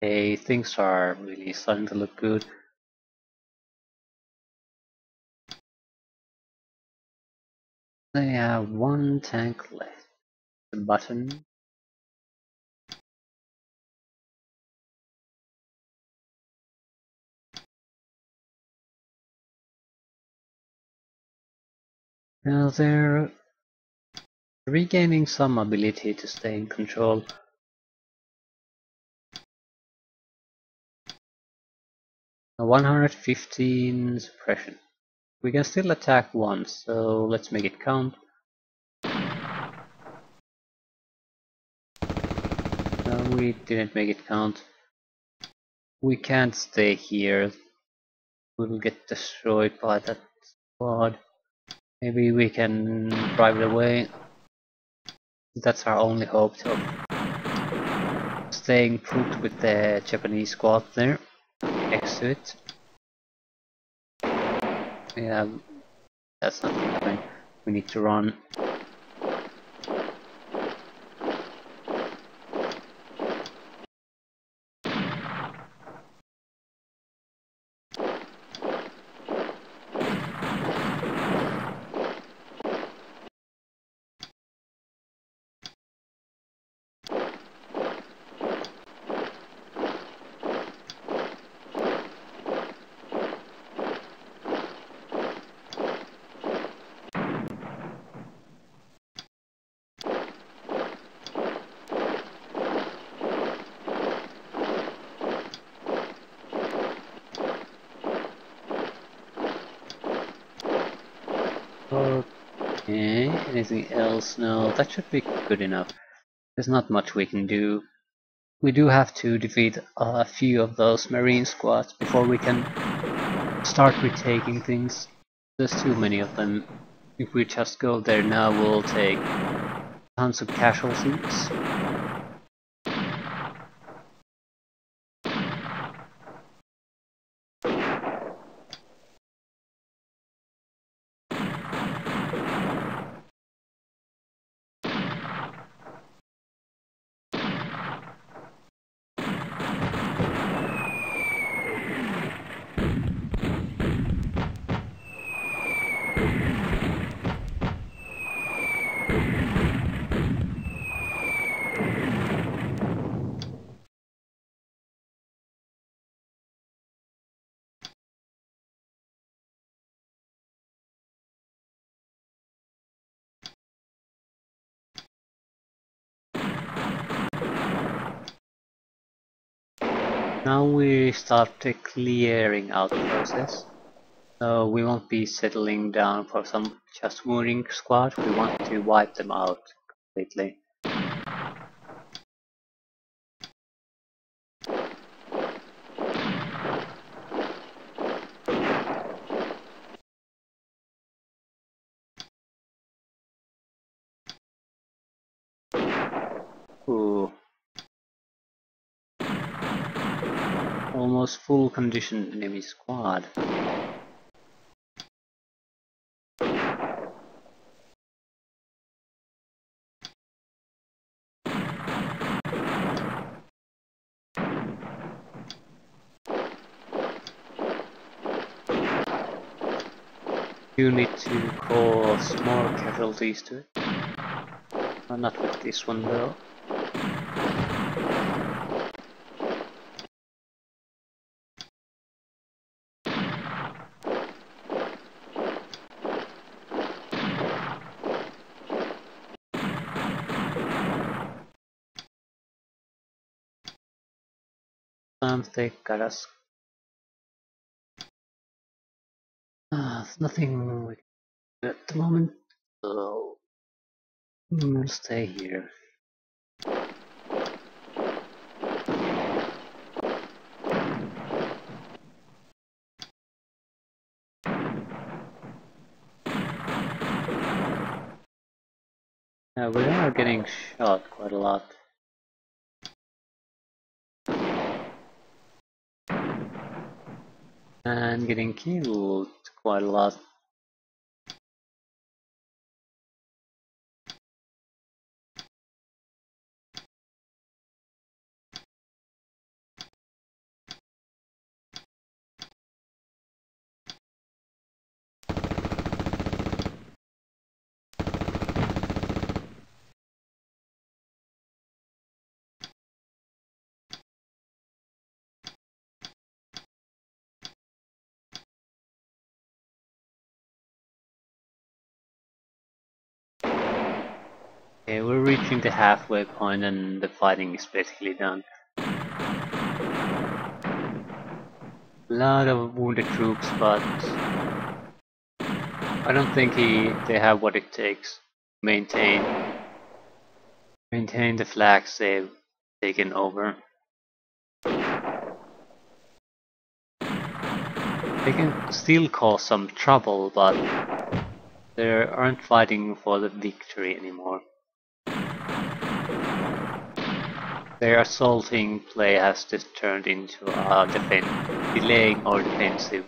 Hey, things are really starting to look good. They have one tank left. The button. Now they're regaining some ability to stay in control. A 115 suppression. We can still attack once, so let's make it count. No, we didn't make it count. We can't stay here. We will get destroyed by that squad. Maybe we can drive it away. That's our only hope of staying put with the Japanese squad there next to it. Yeah, that's not happening. We need to run. Okay, anything else? No, that should be good enough. There's not much we can do. We do have to defeat a few of those marine squads before we can start retaking things. There's too many of them. If we just go there now, we'll take tons of casualties. Now we start the clearing out process. So we won't be settling down for some just mooring squad, we want to wipe them out completely. Ooh. Almost full condition enemy squad. You need to cause more casualties to it. Not with this one though. They got us. There's nothing we can do at the moment, so we'll stay here. We are getting shot quite a lot. And getting killed quite a lot. Okay, we're reaching the halfway point and the fighting is basically done. A lot of wounded troops, but I don't think they have what it takes to maintain the flags they've taken over. They can still cause some trouble, but they aren't fighting for the victory anymore. Their assaulting play has just turned into a delaying or defensive.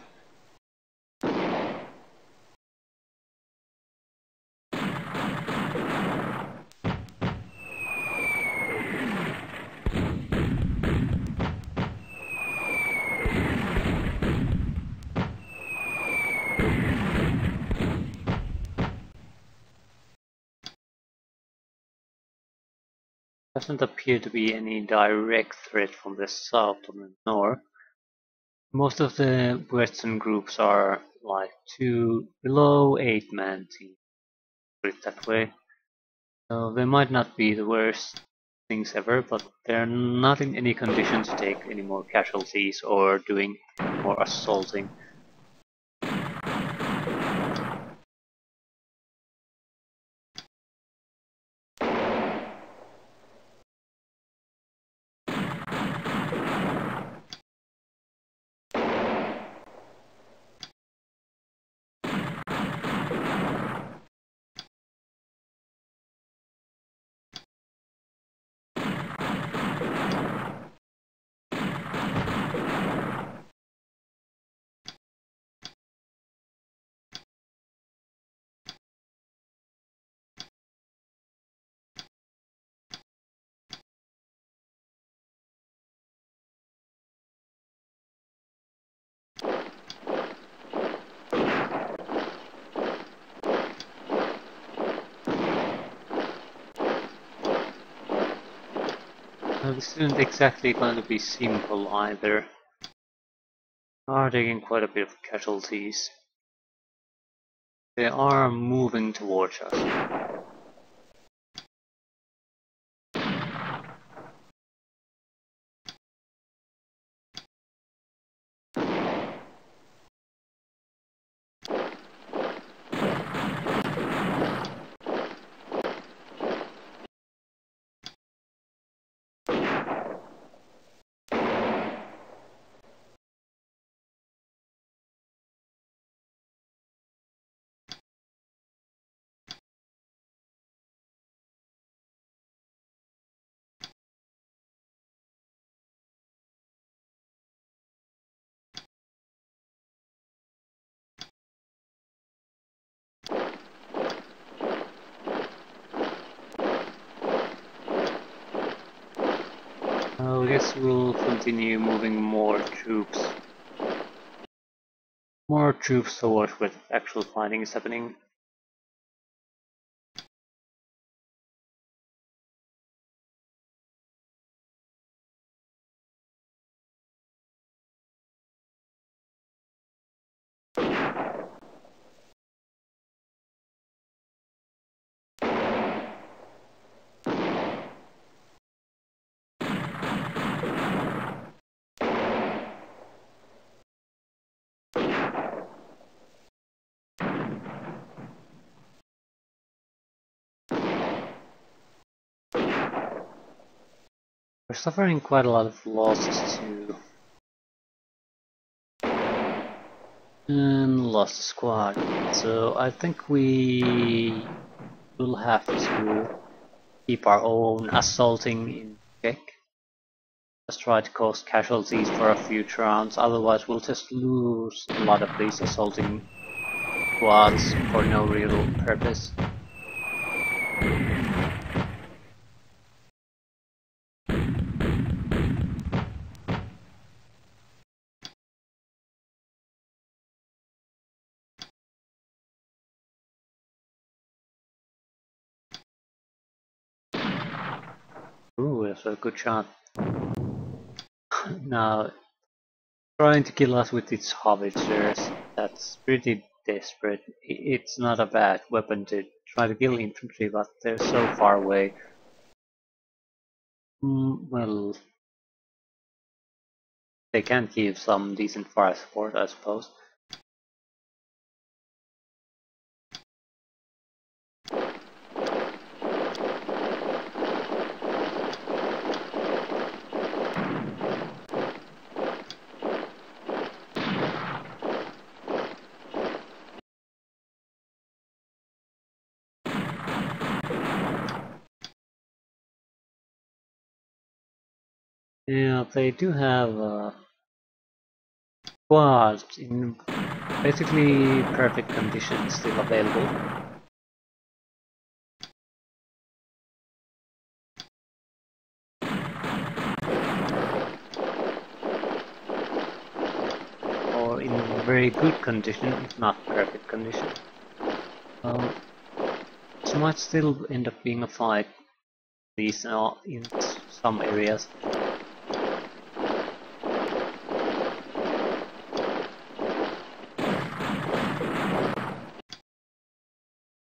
Doesn't appear to be any direct threat from the south or the north. Most of the western groups are like below 8-man teams, put it that way. So they might not be the worst things ever, but they're not in any condition to take any more casualties or doing more assaulting. This isn't exactly going to be simple either. They are taking quite a bit of casualties. They are moving towards us. I guess we'll continue moving more troops towards where actual fighting is happening. We're suffering quite a lot of losses too. And lost a squad. So I think we will have to keep our own assaulting in check. Just try to cause casualties for a few rounds, otherwise we'll just lose a lot of these assaulting squads for no real purpose. Ooh, that's a good shot. Now, trying to kill us with its howitzers, that's pretty desperate. It's not a bad weapon to try to kill infantry, but they're so far away. Well, they can give some decent fire support, I suppose. Yeah, they do have squads in basically perfect condition still available. Or in very good condition, if not perfect condition. It might still end up being a fight, at least in some areas.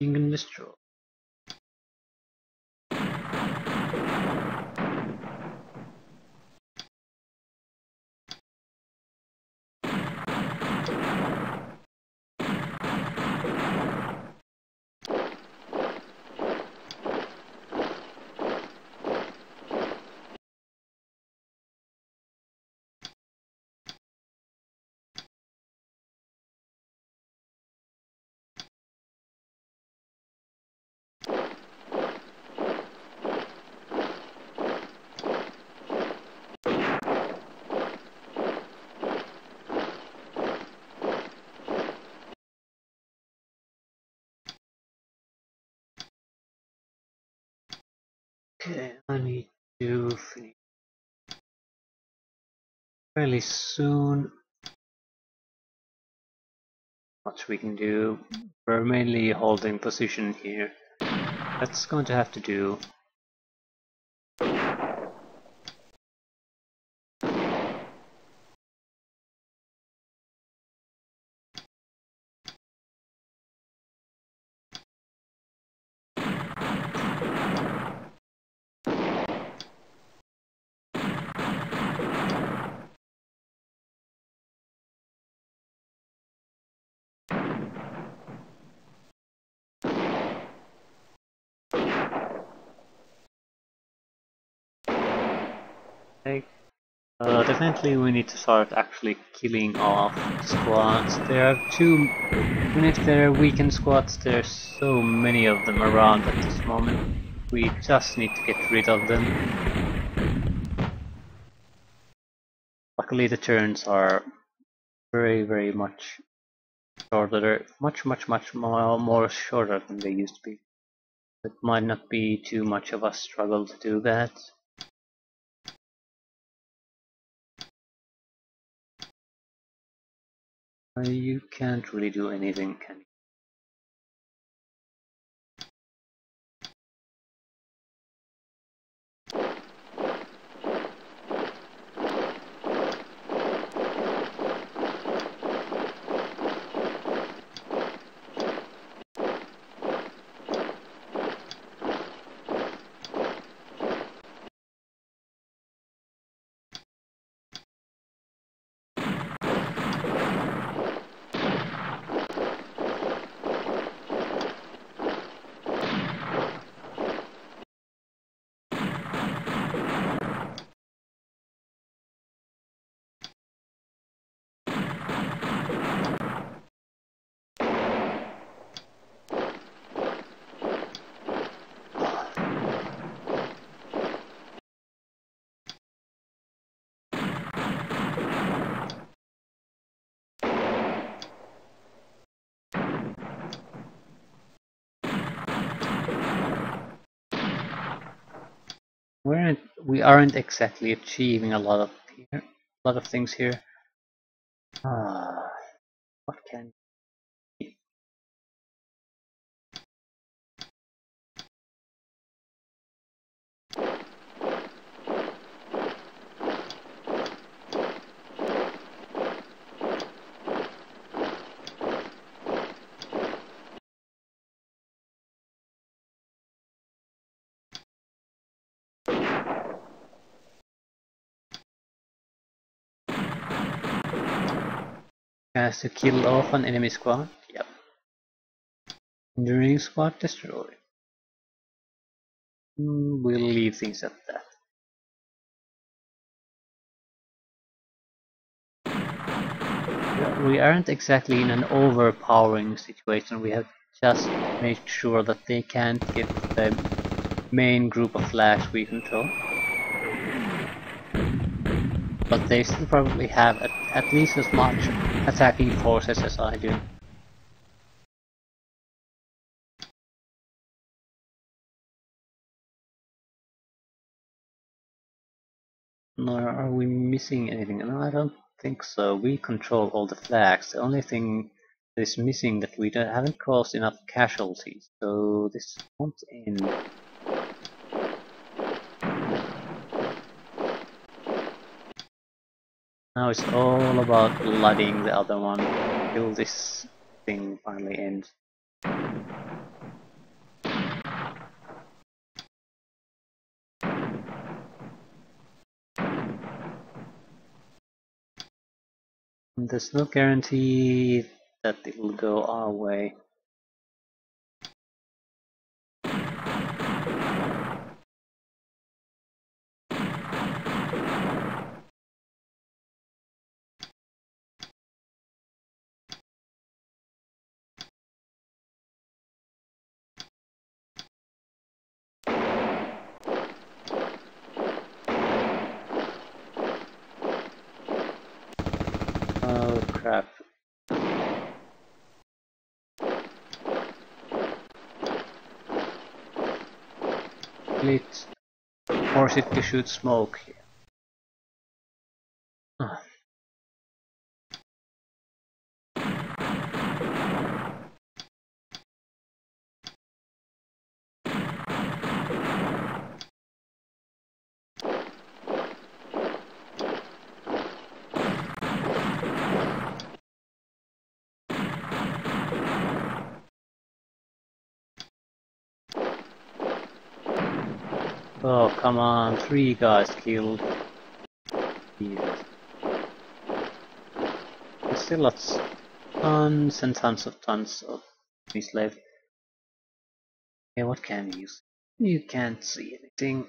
You can destroy. Okay, I need to finish fairly soon. Much we can do. We're mainly holding position here. That's going to have to do. Okay. Definitely we need to start actually killing off squads. There are even if there are weakened squads, there's so many of them around at this moment. We just need to get rid of them. Luckily the turns are very much shorter. They're much more shorter than they used to be. It might not be too much of a struggle to do that. You can't really do anything, can you? We aren't exactly achieving a lot of things here. What can has to kill off an enemy squad? Yep. Enduring squad destroyed. We'll leave things at that. We aren't exactly in an overpowering situation. We have just made sure that they can't get the main group of flags we control. but they still probably have at least as much attacking forces as I do. Nor are we missing anything? No, I don't think so. We control all the flags. The only thing that is missing that we haven't caused enough casualties, so this won't end. Now it's all about flooding the other one till this thing finally ends. There's no guarantee that it will go our way. Oh crap. Let's force it to shoot smoke here. Oh. Oh, come on, 3 guys killed. Jesus. There's still tons and tons of enemies left. Okay, what can you see? You can't see anything.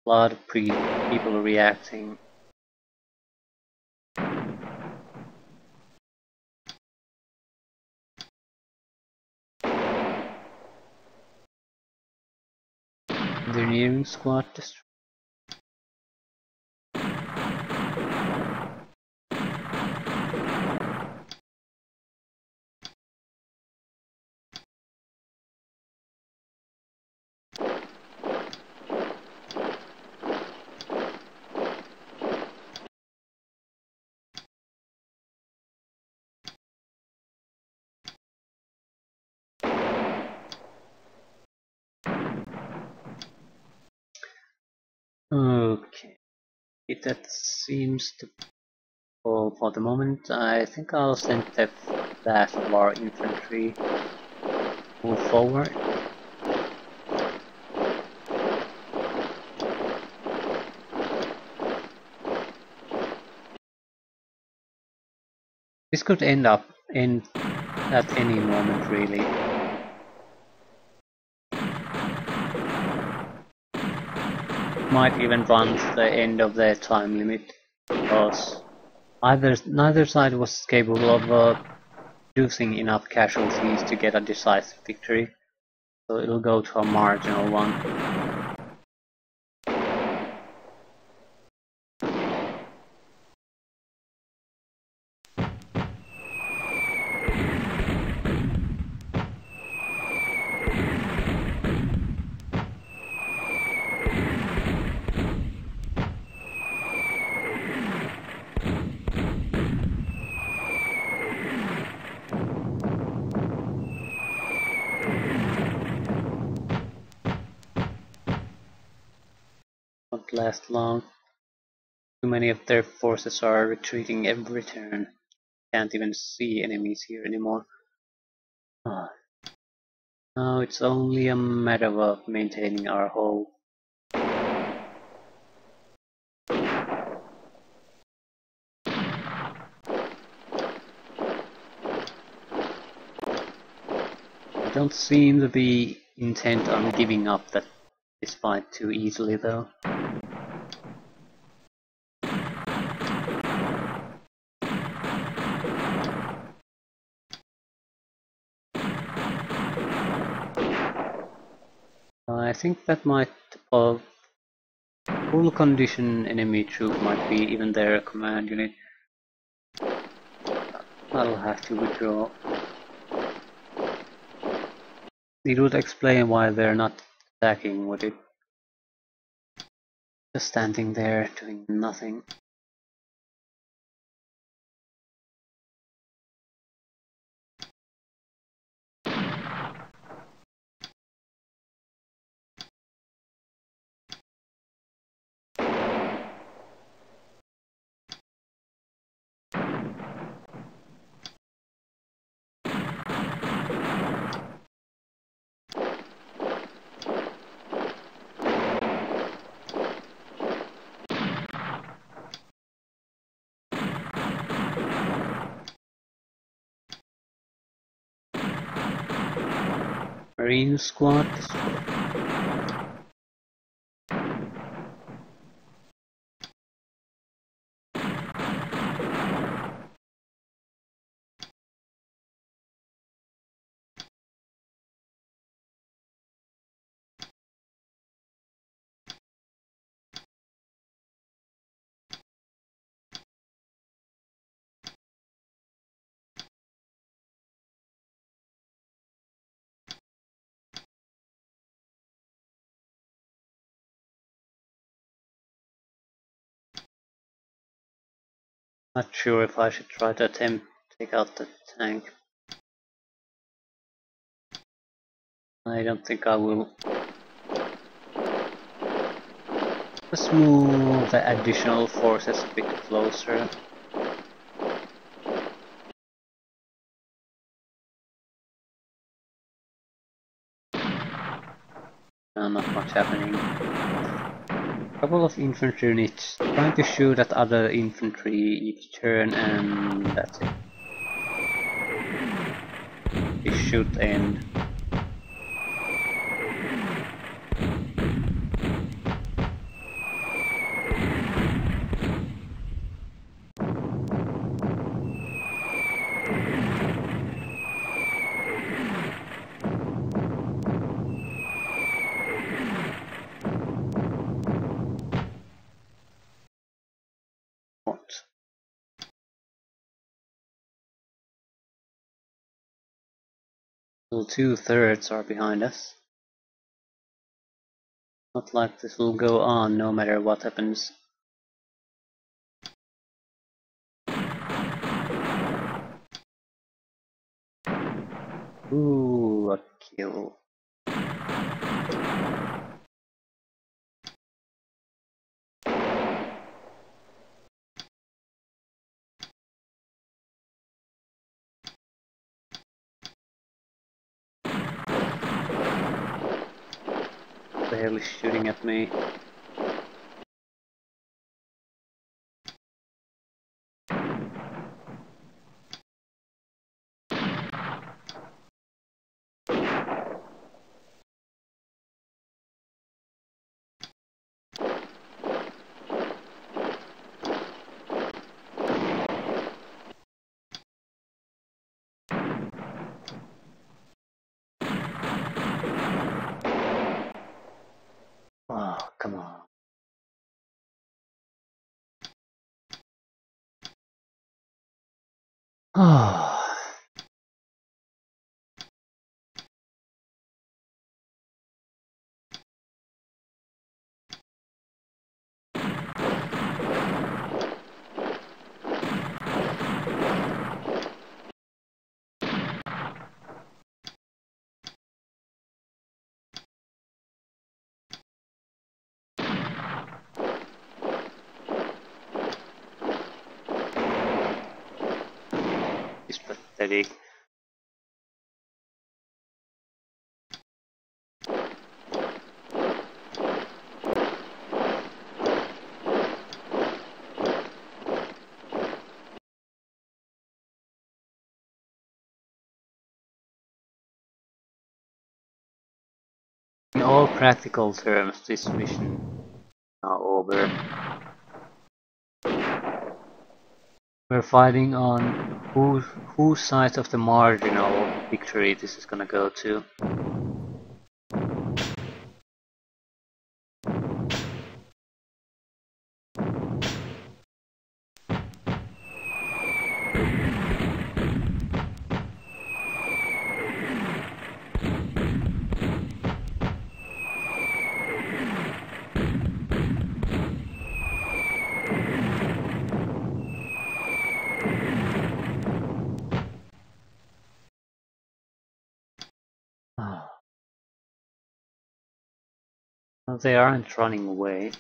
A lot of people reacting. Engineering squad destroyed. Okay, that seems to all for the moment. I think I'll send the last of our infantry move forward. This could end at any moment, really. Might even run to the end of their time limit, because neither side was capable of producing enough casualties to get a decisive victory, so it'll go to a marginal one. Won't last long. Too many of their forces are retreating every turn. Can't even see enemies here anymore. Oh. Now it's only a matter of maintaining our hold. I don't seem to be intent on giving up this fight too easily, though. I think that might full condition enemy troop might be even their command unit. I'll have to withdraw. It would explain why they're not attacking, would it? Just standing there doing nothing. Marine squad. Not sure if I should try to attempt to take out the tank. I don't think I will. Let's move the additional forces a bit closer. Not much happening. A couple of infantry units trying to shoot at other infantry each turn, and that's it. This should end. Still 2/3 are behind us. Not like this will go on no matter what happens. Ooh, a kill. The hell is shooting at me? Oh, come on. Oh. It's pathetic. In all practical terms, this mission is now over. We're fighting on whose side of the marginal victory this is gonna go to. Well, they aren't running away.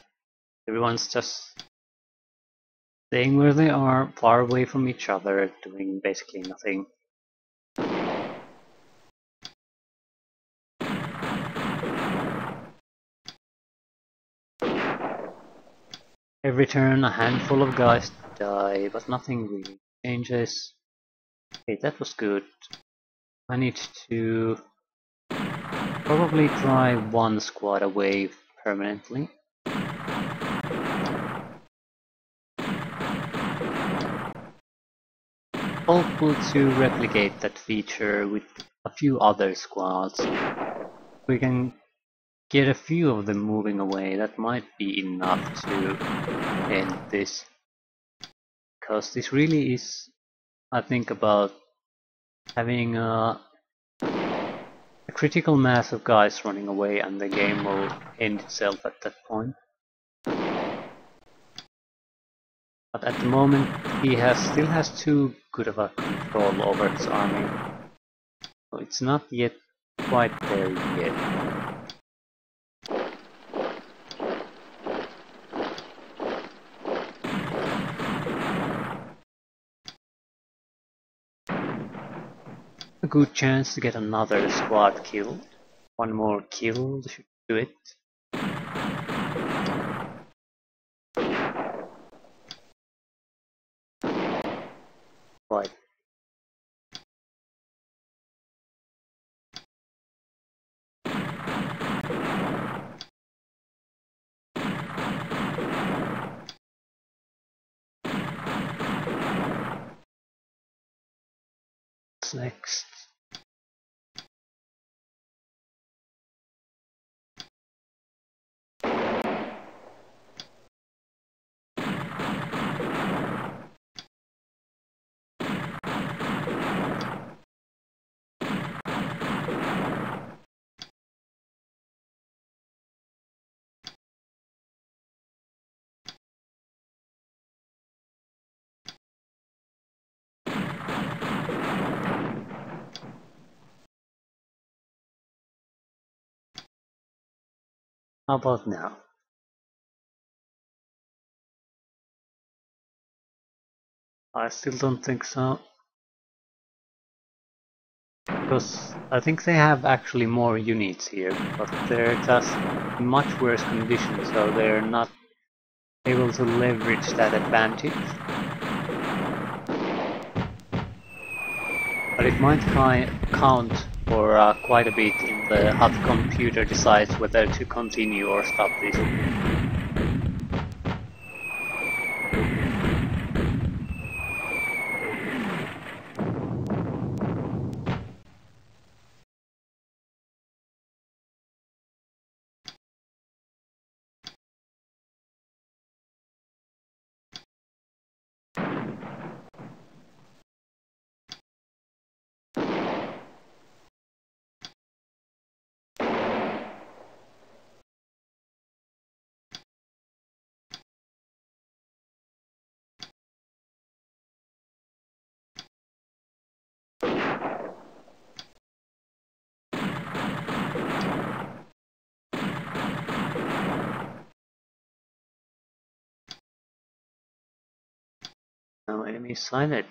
Everyone's just staying where they are, far away from each other, doing basically nothing. Every turn a handful of guys die, but nothing really changes. Okay, that was good. I need to probably try one squad away permanently. Hopeful to replicate that feature with a few other squads. We can get a few of them moving away, that might be enough to end this. Because this really is, I think, about having a critical mass of guys running away and the game will end itself at that point. But at the moment he still has too good of a control over his army. So it's not yet quite there yet. A good chance to get another squad kill. One more kill should do it. Right. What's next? How about now? I still don't think so. Because I think they have actually more units here, but they're just in much worse condition, so they're not able to leverage that advantage. But it might count for quite a bit in how the computer decides whether to continue or stop this. No enemy sighted.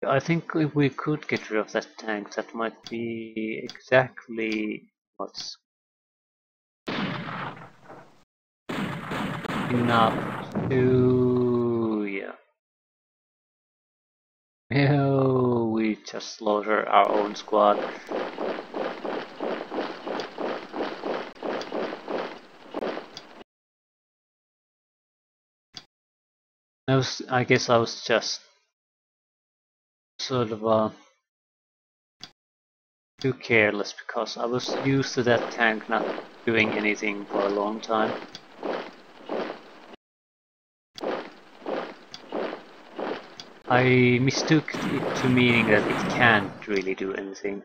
I think if we could get rid of that tank, that might be exactly what's enough to... yeah. Oh, we just slaughter our own squad. I guess I was just sort of too careless because I was used to that tank not doing anything for a long time. I mistook it to meaning that it can't really do anything.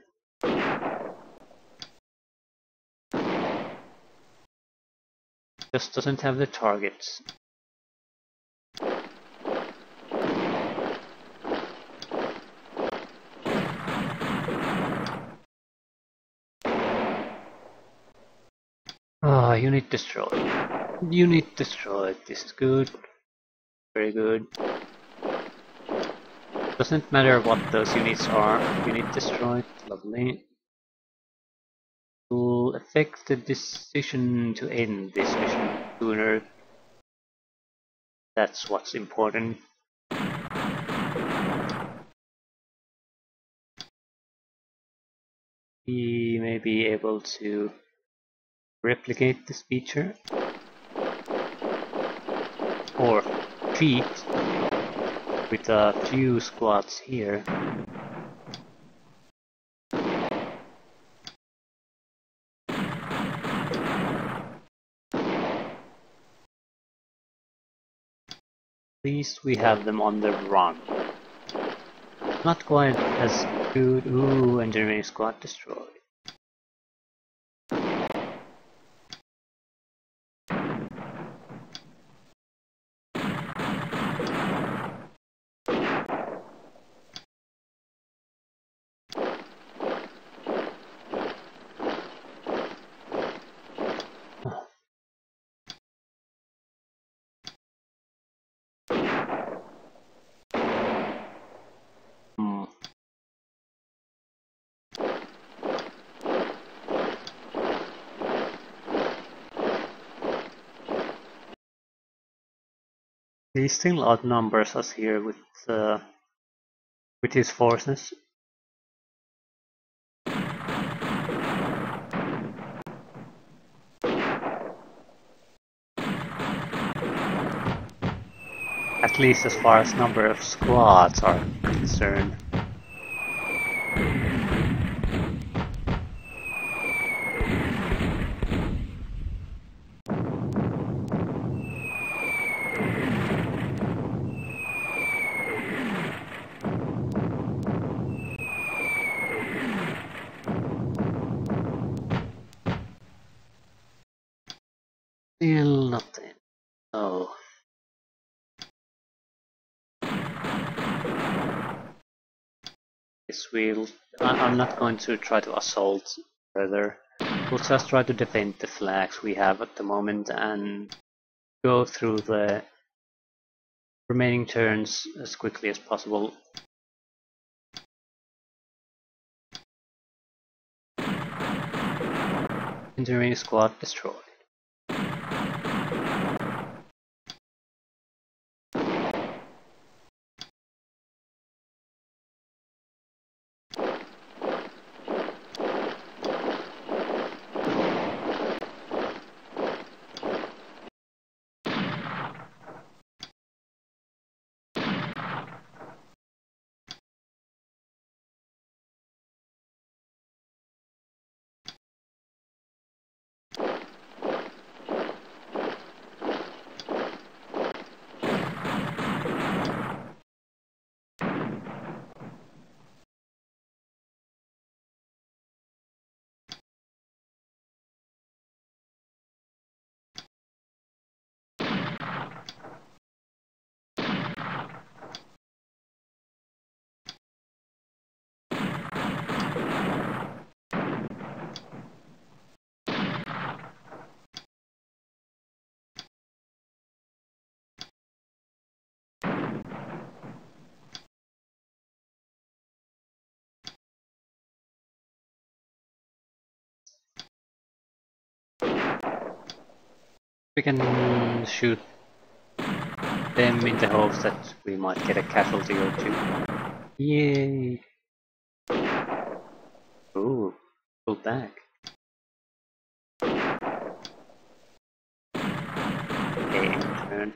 Just doesn't have the targets. Ah, unit destroyed. Unit destroyed. This is good. Very good. Doesn't matter what those units are. Unit destroyed. Lovely. Will affect the decision to end this mission sooner. That's what's important. We may be able to replicate this feature or cheat with a few squads here. At least we have them on the run. Not quite as good. Ooh, engineering squad destroyed. He still outnumbers us here with his forces. At least as far as number of squads are concerned. Still nothing. Oh. Yes, I'm not going to try to assault further. We'll just try to defend the flags we have at the moment and go through the remaining turns as quickly as possible. Engineering squad destroyed. We can shoot them in the hopes that we might get a casualty or two. Yay! Ooh, pull back. Okay, in turn.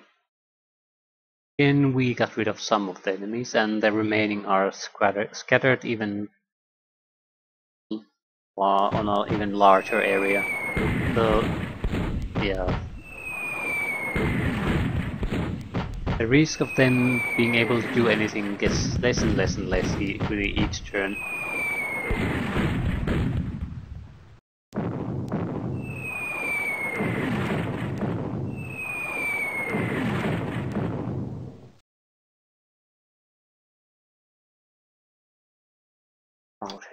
Again, we got rid of some of the enemies, and the remaining are scattered even on an even larger area. So, yeah. The risk of them being able to do anything gets less and less and less with each turn. Out.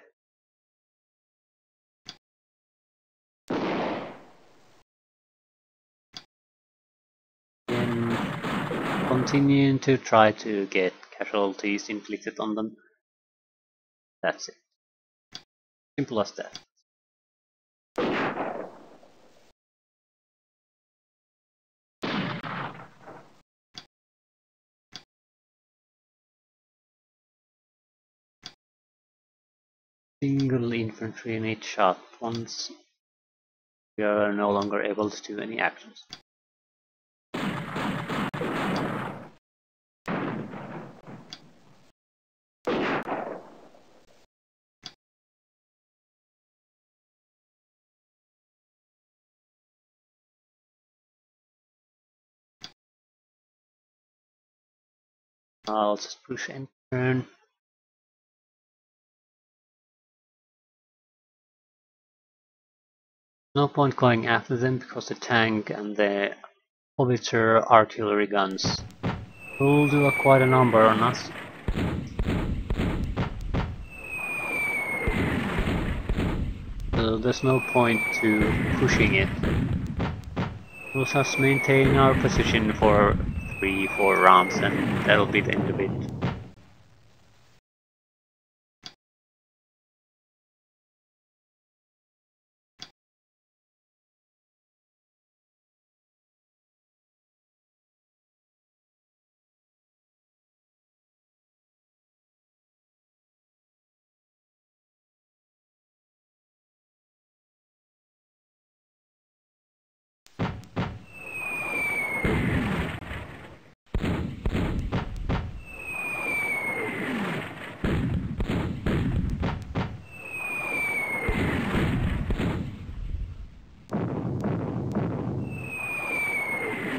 Then continuing to try to get casualties inflicted on them. That's it. Simple as that. Single infantry in each shot. Once we are no longer able to do any actions. I'll just push and turn. No point going after them because the tank and the howitzer artillery guns will do quite a number on us. So there's no point to pushing it. We'll just maintain our position for 3-4 rounds and that'll be the end of it.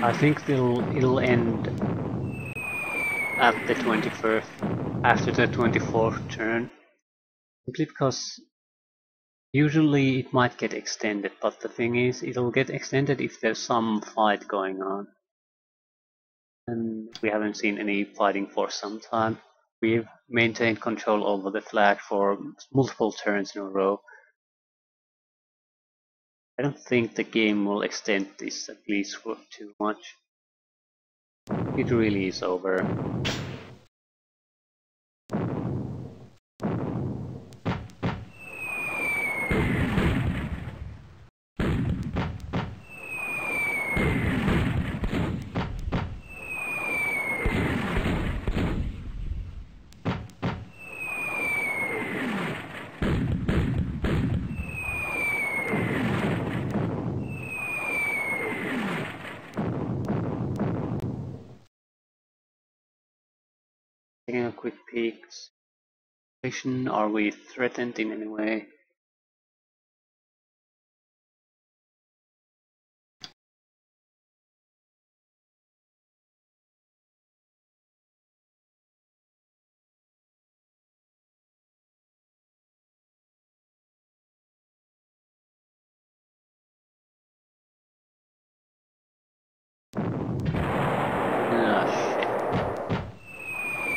I think it'll end at the 21st, after the 24th turn, simply because usually it might get extended, but the thing is, it'll get extended if there's some fight going on. And we haven't seen any fighting for some time. We've maintained control over the flag for multiple turns in a row. I don't think the game will extend this at least for too much. It really is over. Taking a quick peek. Are we threatened in any way?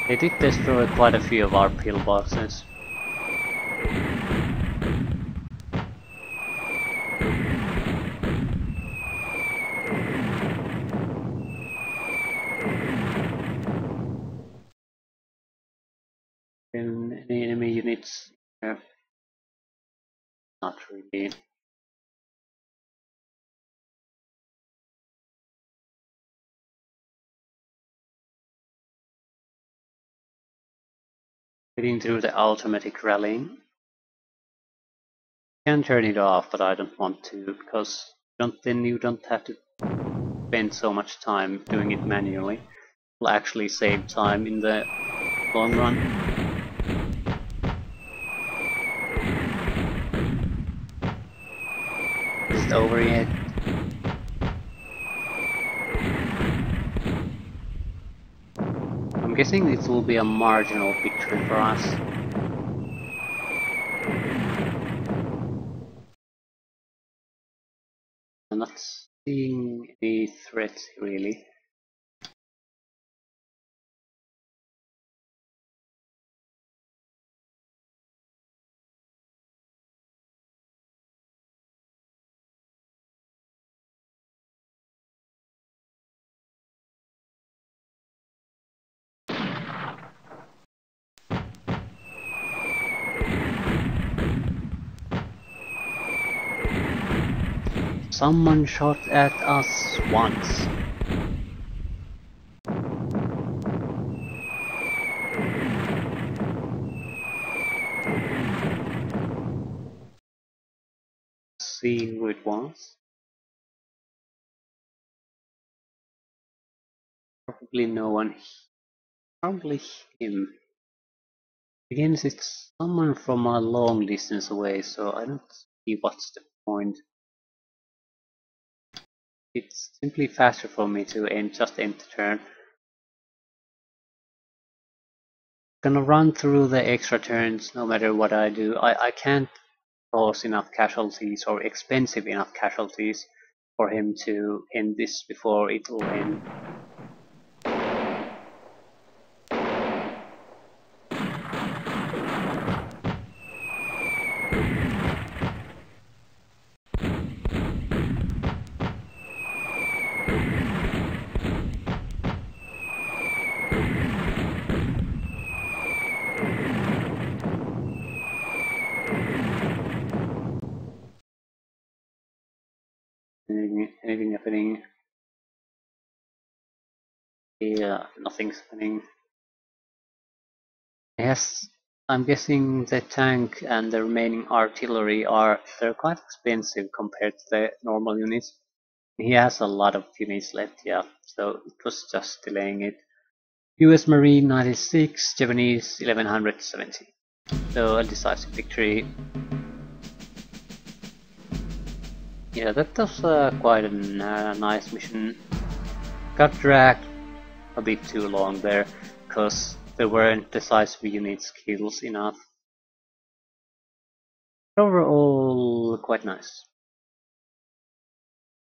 They did destroy quite a few of our pillboxes. Any enemy units here? Not really. Getting through the automatic rallying. Can turn it off, but I don't want to, because then you don't have to spend so much time doing it manually. Will actually save time in the long run. Just over yet. I'm guessing it will be a marginal victory for us. I'm not seeing any threats really. Someone shot at us once. Seeing who it was. Probably no one. Probably him. Again, it's someone from a long distance away, so I don't see what's the point. It's simply faster for me to just end the turn. Gonna run through the extra turns no matter what I do. I can't cause enough casualties or expensive enough casualties for him to end this before it will end. Anything happening? Yeah, nothing's happening. Yes, I'm guessing the tank and the remaining artillery they're quite expensive compared to the normal units. He has a lot of units left, yeah, so it was just delaying it. US Marine 96, Japanese 1170. So a decisive victory. Yeah, that was quite a nice mission. Got dragged a bit too long there, because there weren't decisive unit skills enough. Overall, quite nice.